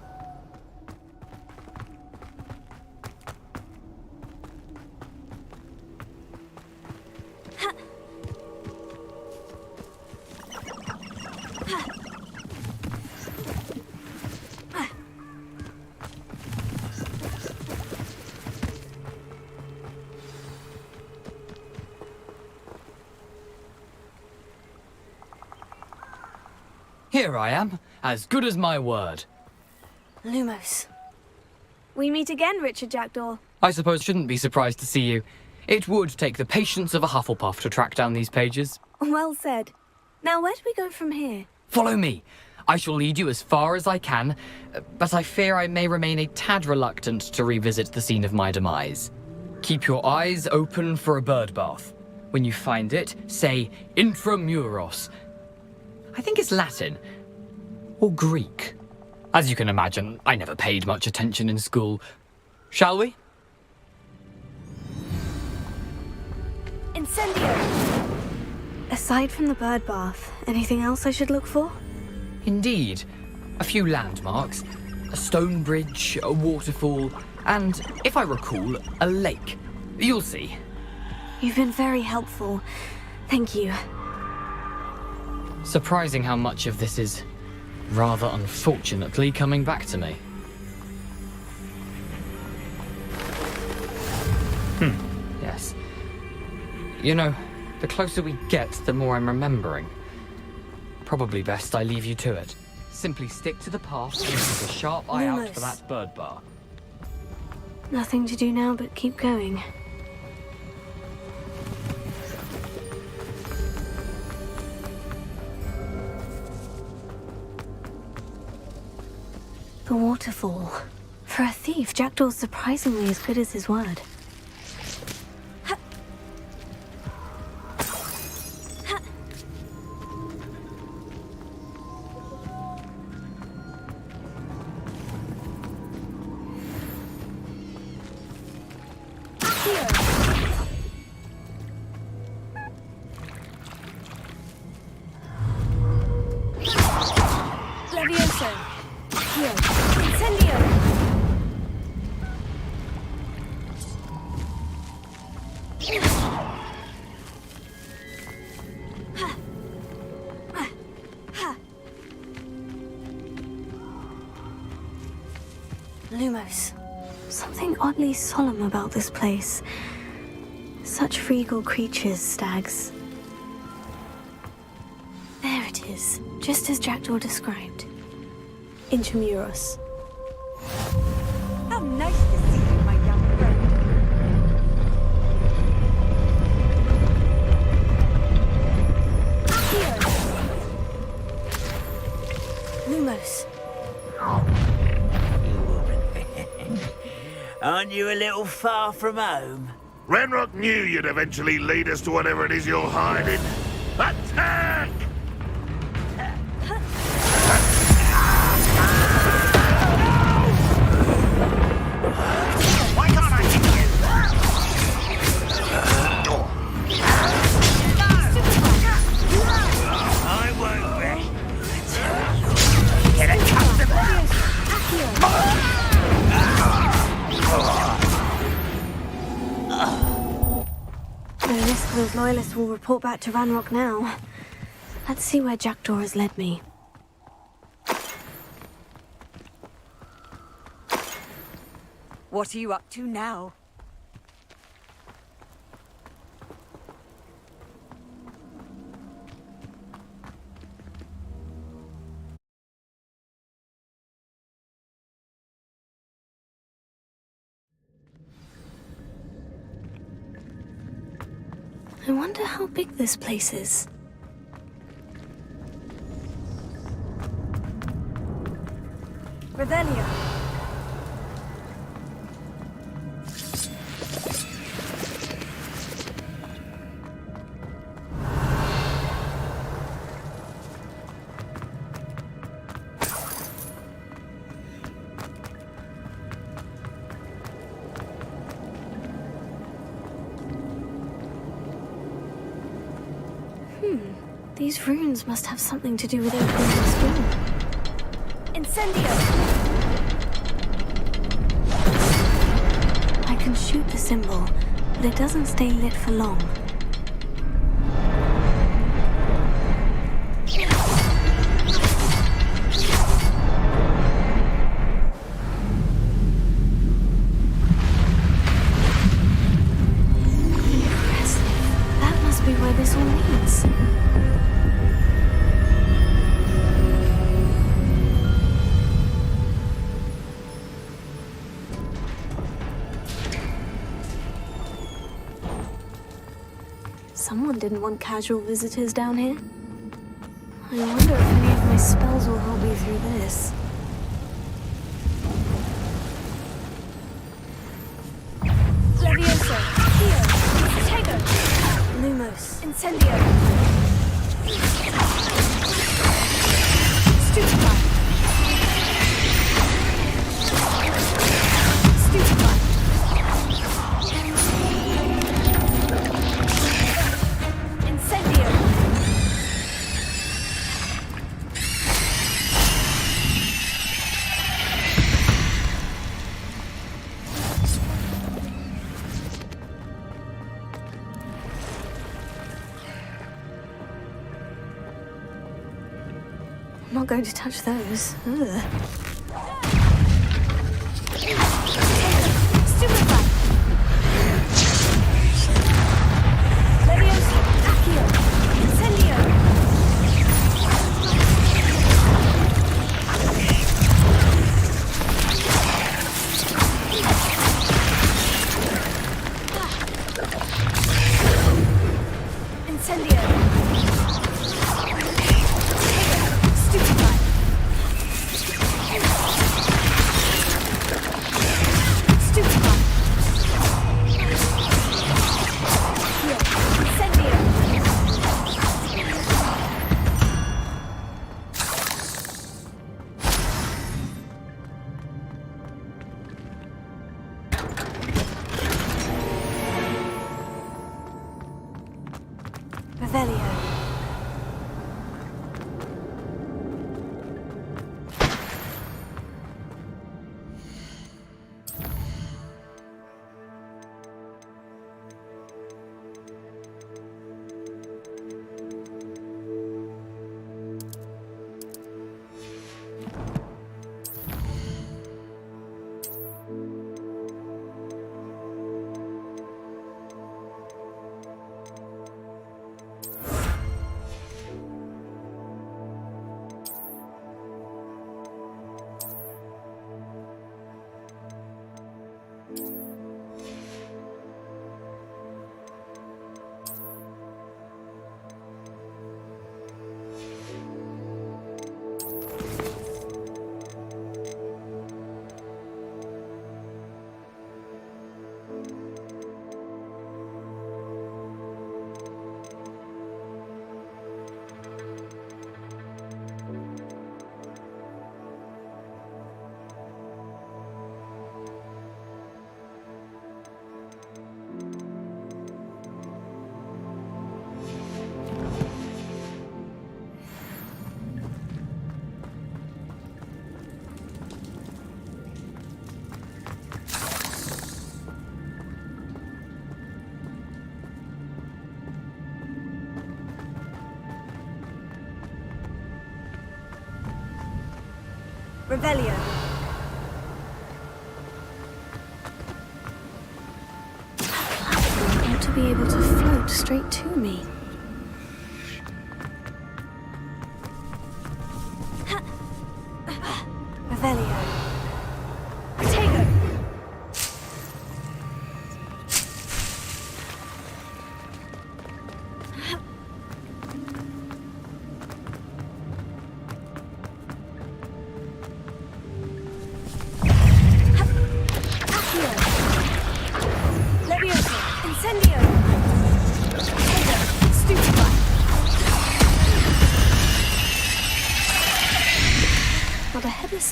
Here I am, as good as my word. Lumos. We meet again, Richard Jackdaw. I suppose I shouldn't be surprised to see you. It would take the patience of a Hufflepuff to track down these pages. Well said. Now, where do we go from here? Follow me. I shall lead you as far as I can, but I fear I may remain a tad reluctant to revisit the scene of my demise. Keep your eyes open for a bird bath. When you find it, say Intramuros. I think it's Latin. Or Greek. As you can imagine, I never paid much attention in school. Shall we? Incendio! Aside from the bird bath, anything else I should look for? Indeed. A few landmarks. A stone bridge, a waterfall, and, if I recall, a lake. You'll see. You've been very helpful. Thank you. Surprising how much of this is, rather unfortunately, coming back to me. Yes. You know, the closer we get, the more I'm remembering. Probably best I leave you to it. Simply stick to the path and keep a sharp eye out for that bird bar. Nothing to do now but keep going. The waterfall. For a thief, Jackdaw's surprisingly as good as his word. Levioso. Here. Incendio. Lumos. Something oddly solemn about this place. Such regal creatures, stags. There it is, just as Jackdaw described. Intramuros. How nice to see you, my young friend. Lumos. Aren't you a little far from home? Ranrock knew you'd eventually lead us to whatever it is you're hiding. Attack! Why can't I hit you? I won't be. Get a customer! No risk those loyalists will report back to Ranrock now. Let's see where Jackdaw has led me. What are you up to now? I wonder how big this place is. Revelio. These runes must have something to do with opening this door. Incendio! I can shoot the symbol, but it doesn't stay lit for long. Impressive. That must be where this all leads. Someone didn't want casual visitors down here. I wonder if any of my spells will help me through this. Levioso, Io, Tego, Lumos, Incendio, Stupefy, Stupefy. I'm not going to touch those. Ugh. Stupefy! Levioso! Accio! Incendio! Incendio! Stupefy! Stupefy! Incendio! Revelio. Revelio. I ought to be able to float straight to me. Revelio. Tego.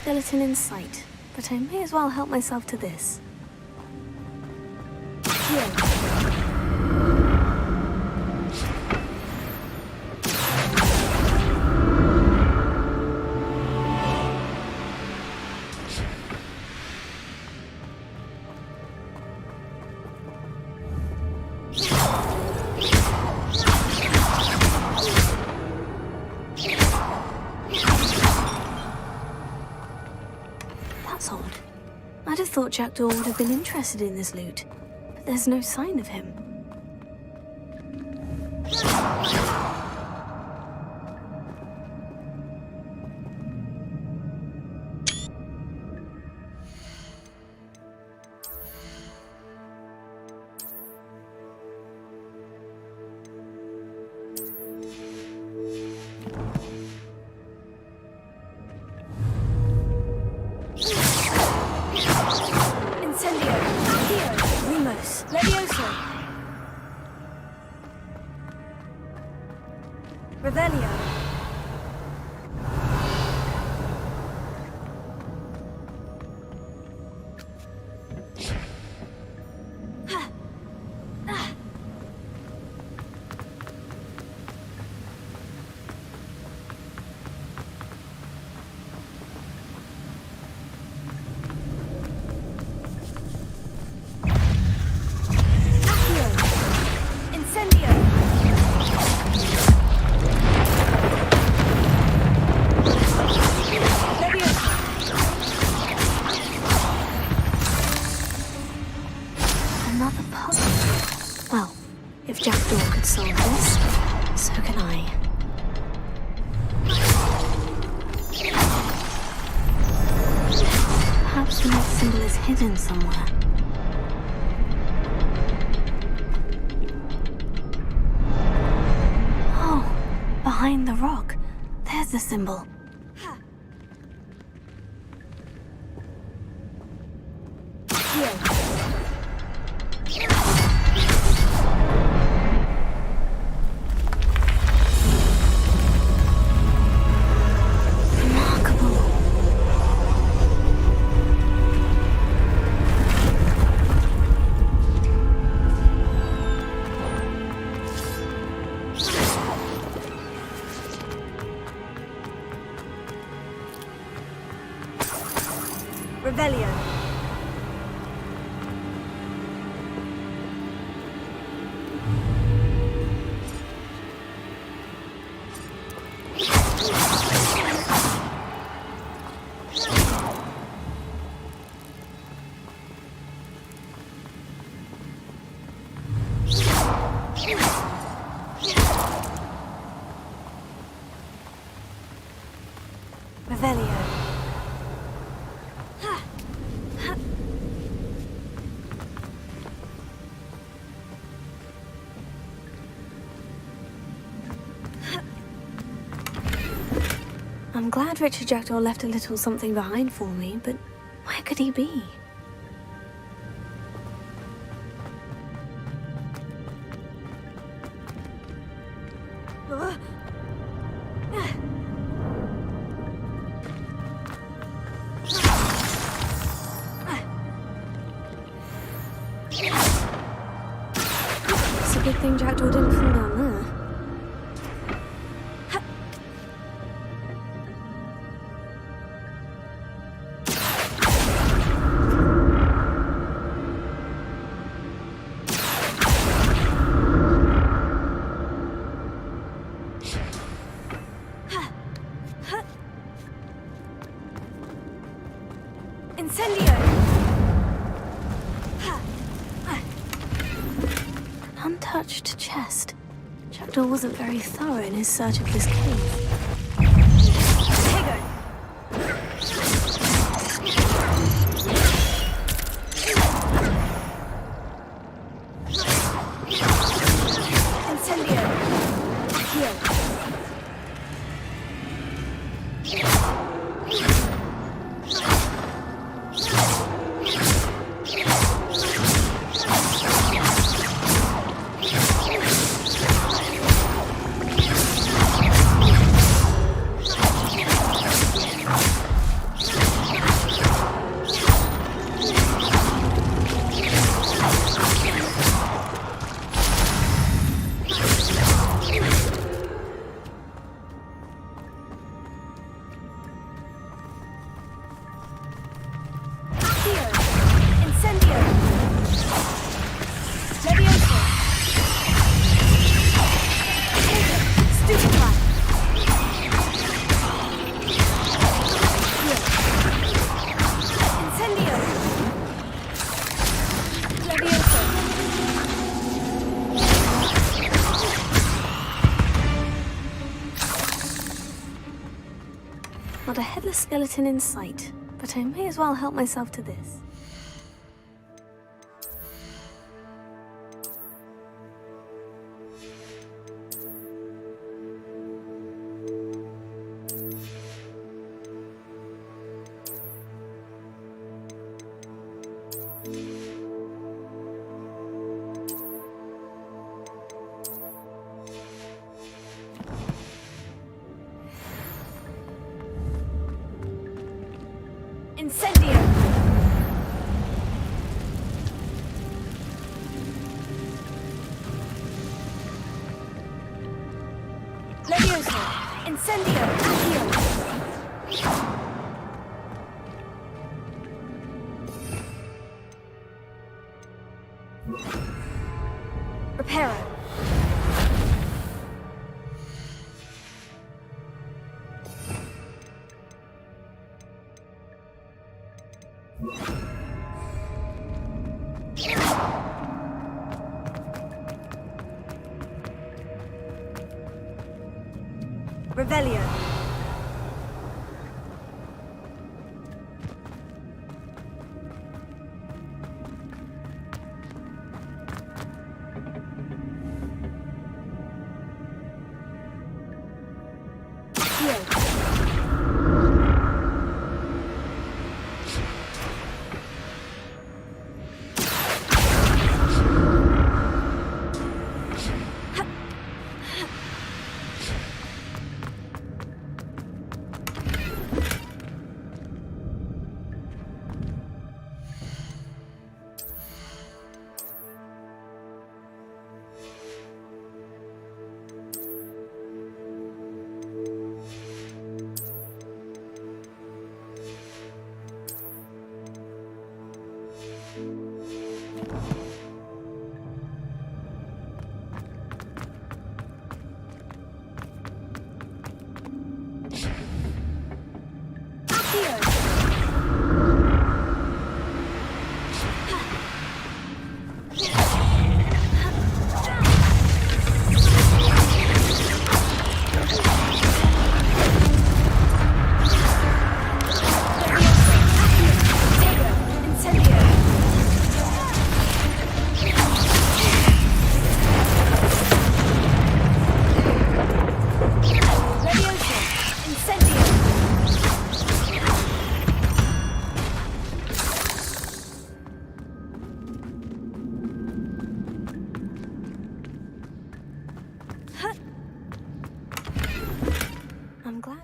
skeleton in sight, but I may as well help myself to this. Here. That's odd. I'd have thought Jackdaw would have been interested in this loot, but there's no sign of him. Revelio. Another puzzle. Well, if Jackdaw could solve this, so can I. Perhaps the next symbol is hidden somewhere. Oh, behind the rock. There's the symbol. Here. Revelio. Revelio. I'm glad Richard Jackdaw left a little something behind for me, but where could he be? It's a good thing Jackdaw didn't fall down there. Incendio! An untouched chest. Jackdaw wasn't very thorough in his search of this cave. skeleton in sight, but I may as well help myself to this. Incendio! Levioso! Incendio! Accio! Reparo! Revelio. I'm glad.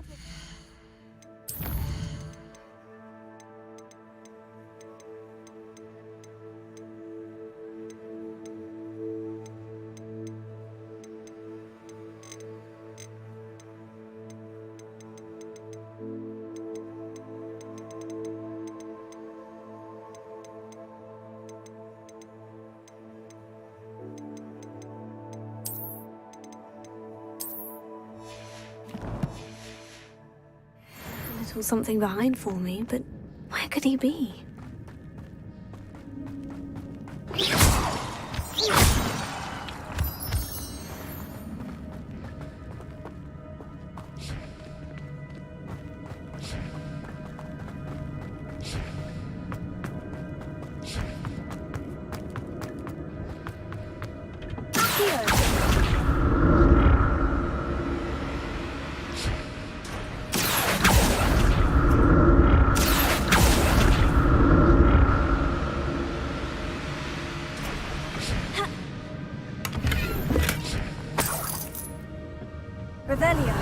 Little something behind for me, but where could he be? Revelio.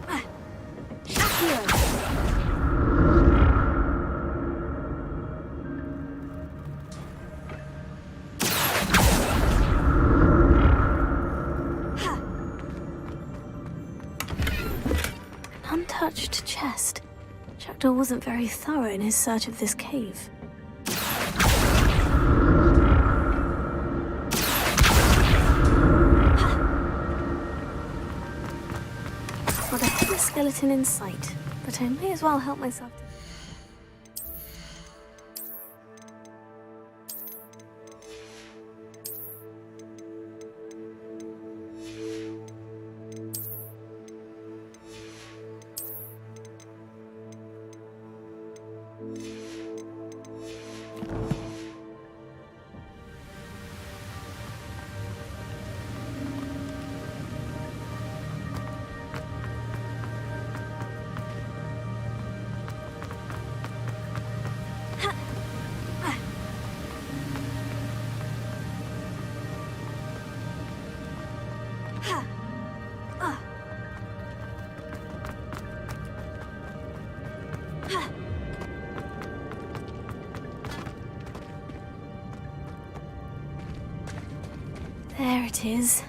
Accio. An untouched chest. Jackdaw wasn't very thorough in his search of this cave. Well, the headless skeleton in sight, but I may as well help myself to... it is.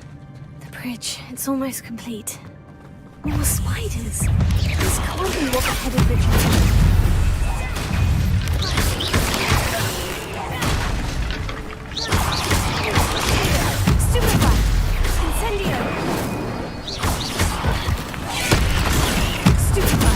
The bridge, it's almost complete. More spiders. This can't be what the headed Richard did. Stupefy! Incendio! Stupefy!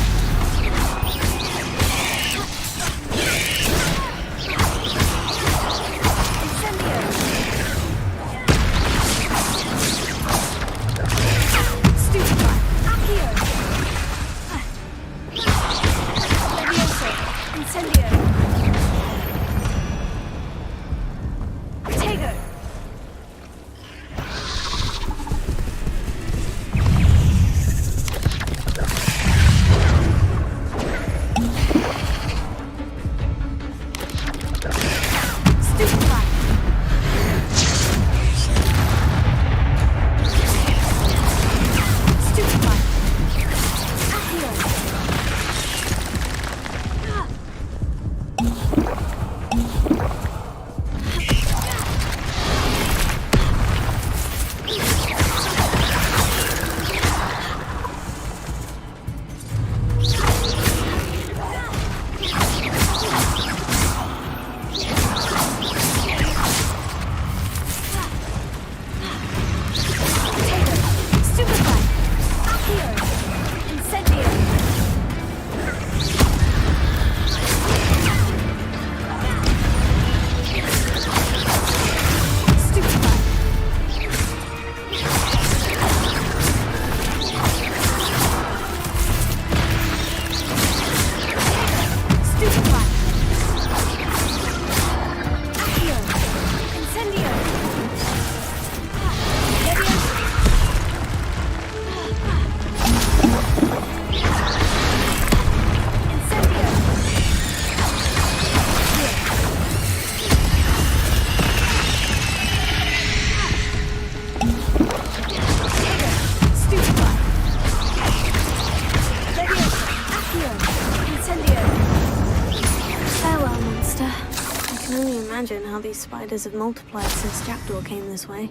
Imagine how these spiders have multiplied since Jackdaw came this way.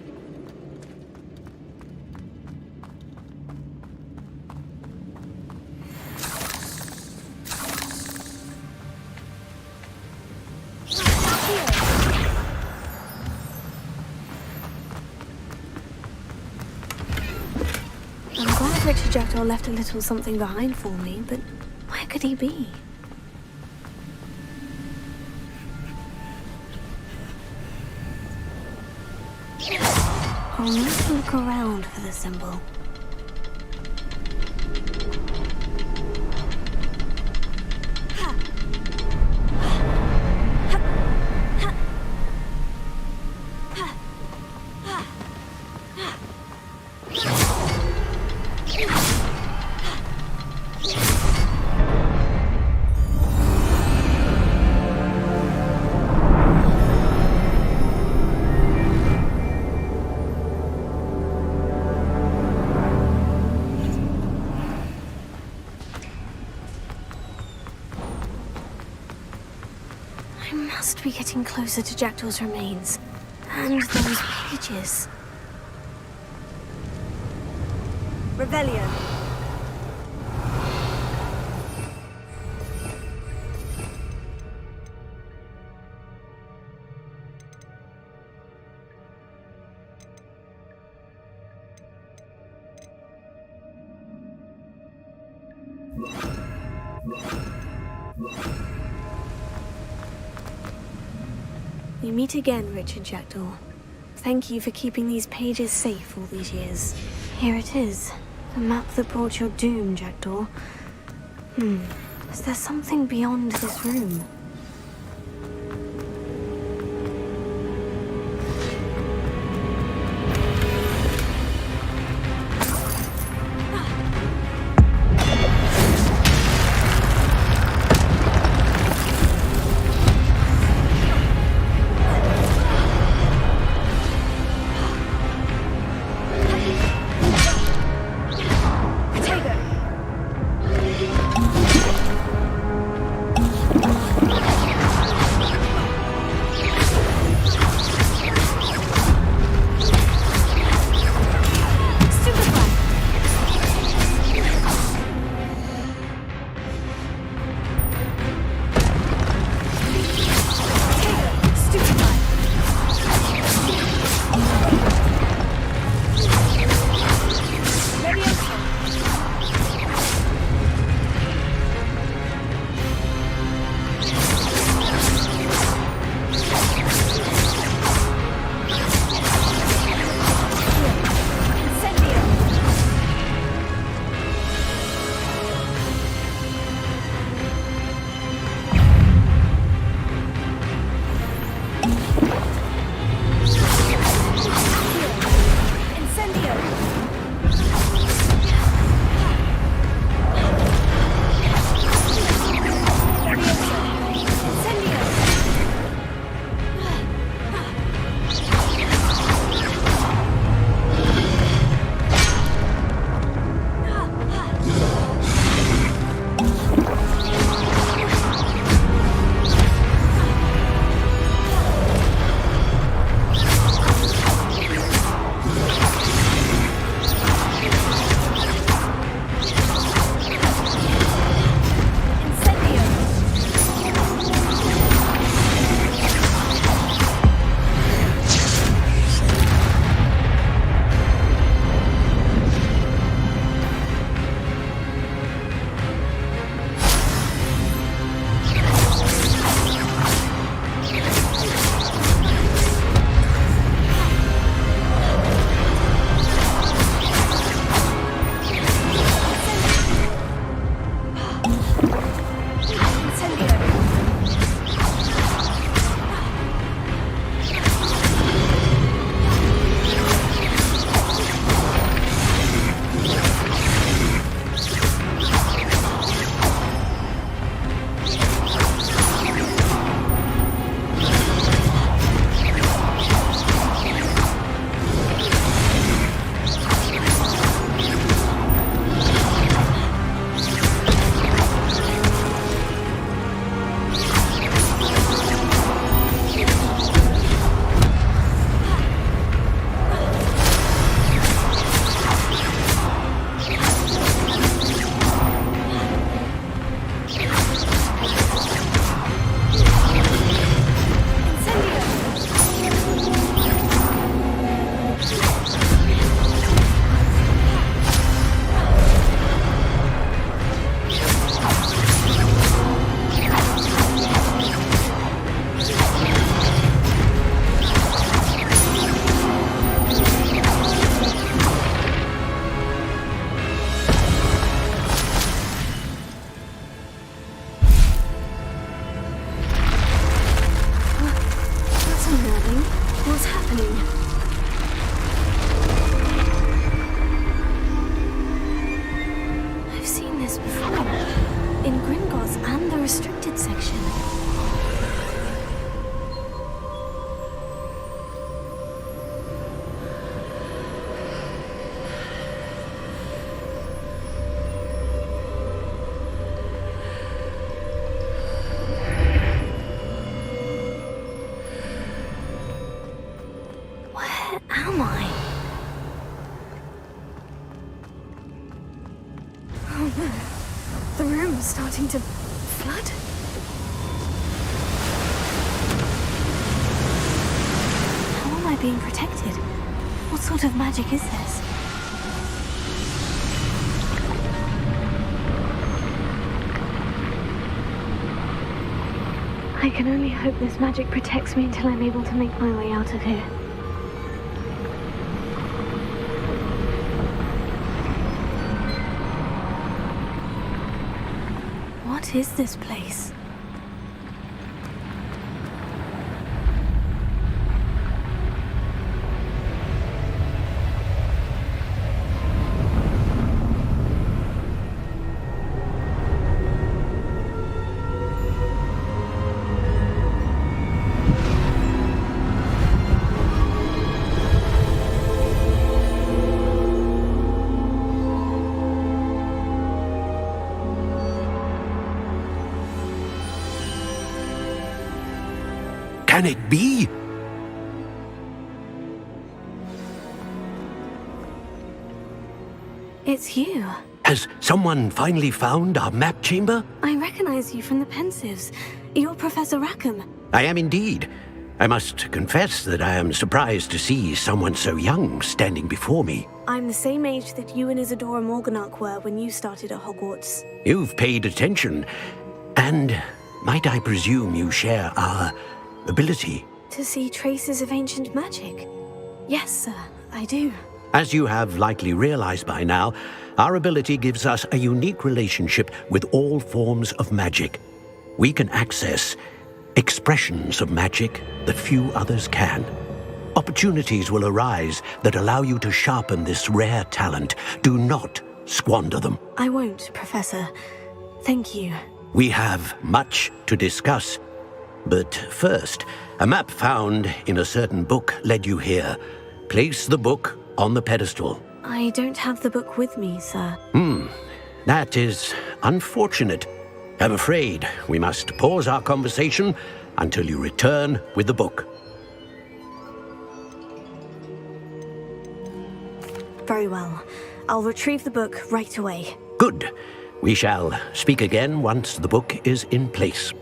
I'm glad Richard Jackdaw left a little something behind for me, but where could he be? I'll need to look around for the symbol. I must be getting closer to Jackdaw's remains. And those pages. Revelio. We meet again, Richard Jackdaw. Thank you for keeping these pages safe all these years. Here it is. The map that brought your doom, Jackdaw. Is there something beyond this room? happening? I've seen this before. In Gringotts and the restricted section. Where am I? Oh no. The room's starting to flood. How am I being protected? What sort of magic is this? I can only hope this magic protects me until I'm able to make my way out of here. What is this place? Can it be? It's you. Has someone finally found our map chamber? I recognize you from the Pensives. You're Professor Rackham. I am indeed. I must confess that I am surprised to see someone so young standing before me. I'm the same age that you and Isadora Morganach were when you started at Hogwarts. You've paid attention, and might I presume you share our ability? To see traces of ancient magic? Yes, sir, I do. As you have likely realized by now, our ability gives us a unique relationship with all forms of magic. We can access expressions of magic that few others can. Opportunities will arise that allow you to sharpen this rare talent. Do not squander them. I won't, Professor. Thank you. We have much to discuss. But first, a map found in a certain book led you here. Place the book on the pedestal. I don't have the book with me, sir. That is unfortunate. I'm afraid we must pause our conversation until you return with the book. Very well. I'll retrieve the book right away. Good. We shall speak again once the book is in place.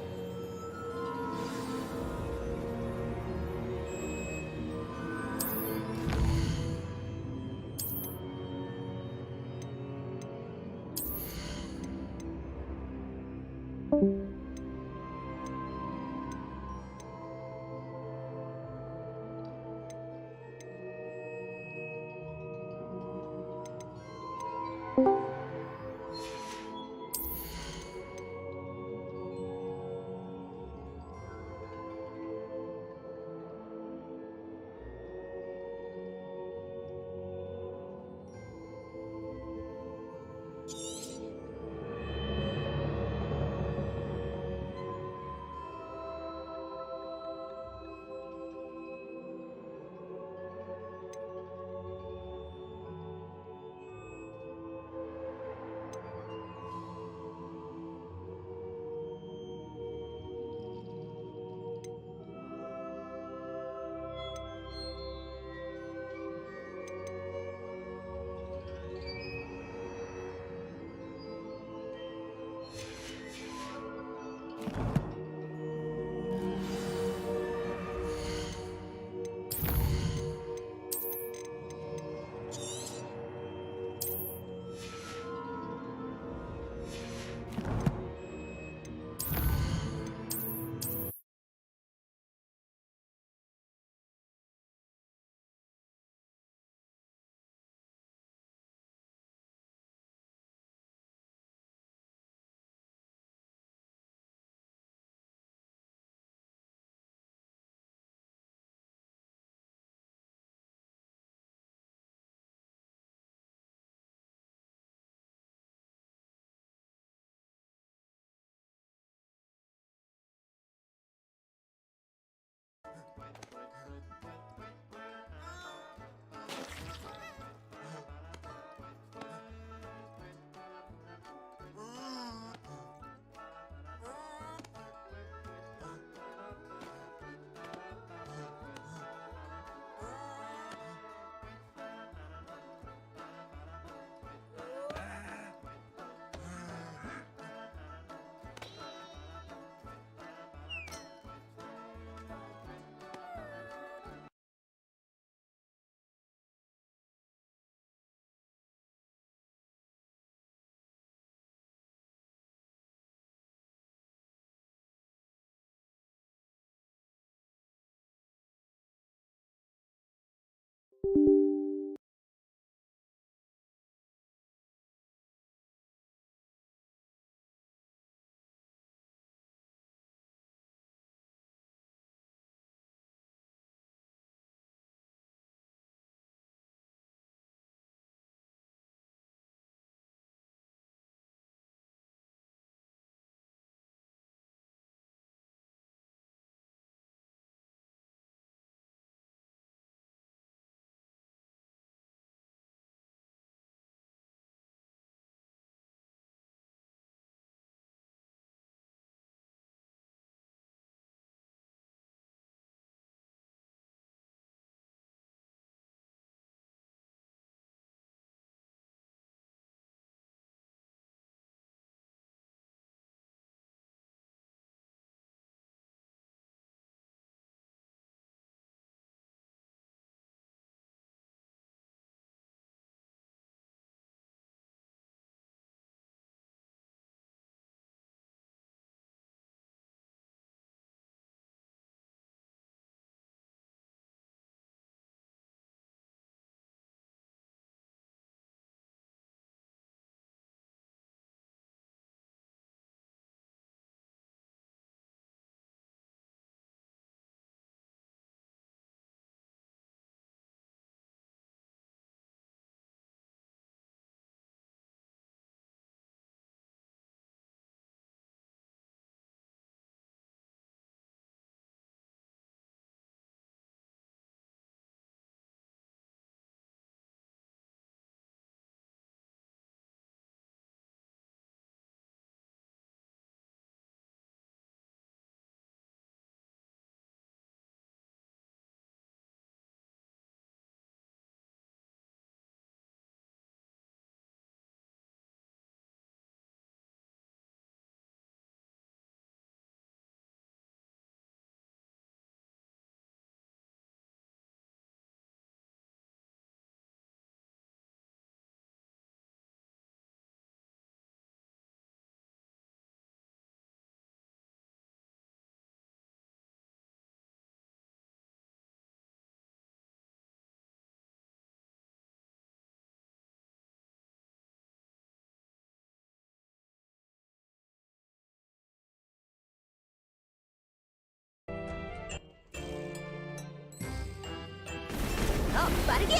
더 빠르게!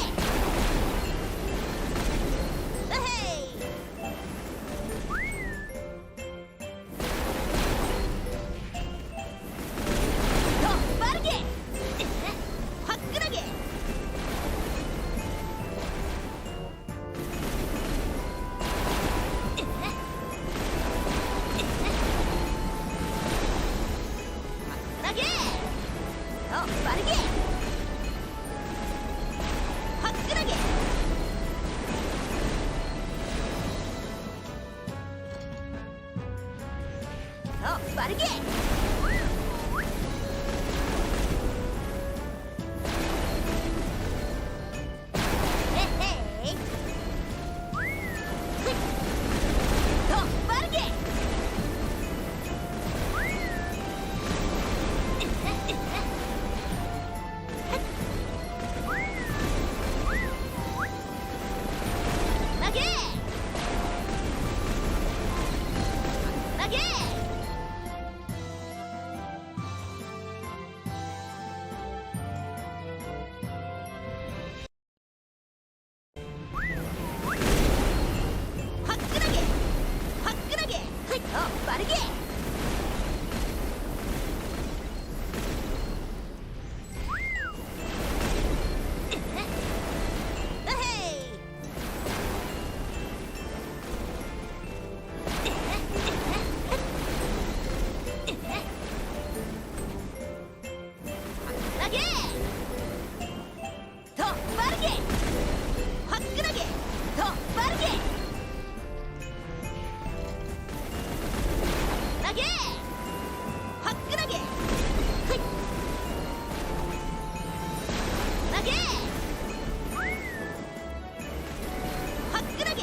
에헤이! 더 빠르게! 화끈하게! 화끈하게! 더 빠르게! 화끈하게! 더 빠르게! 에헤이! 더 빠르게! 나게! 나게! 화끈하게! 화끈하게! 더 빠르게! 에헤이! 화끈하게! 더 빠르게! 화끈하게! 더 빠르게! 나게! 화끈하게! 나게! 화끈하게!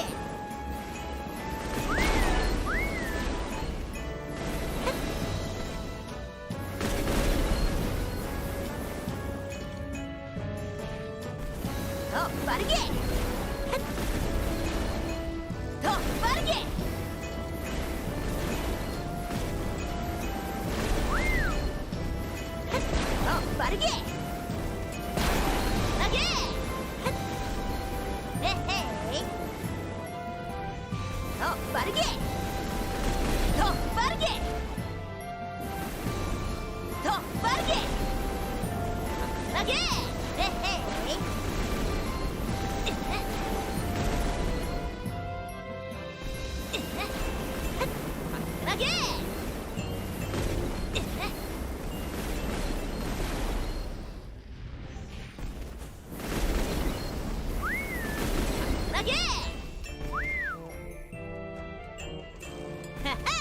더 빠르게! 더 빠르게! 더 빠르게! 나게! 에헤이! 더 빠르게! 더 빠르게! 더 빠르게! 나게! 에헤이! 나게! 나게! 하하!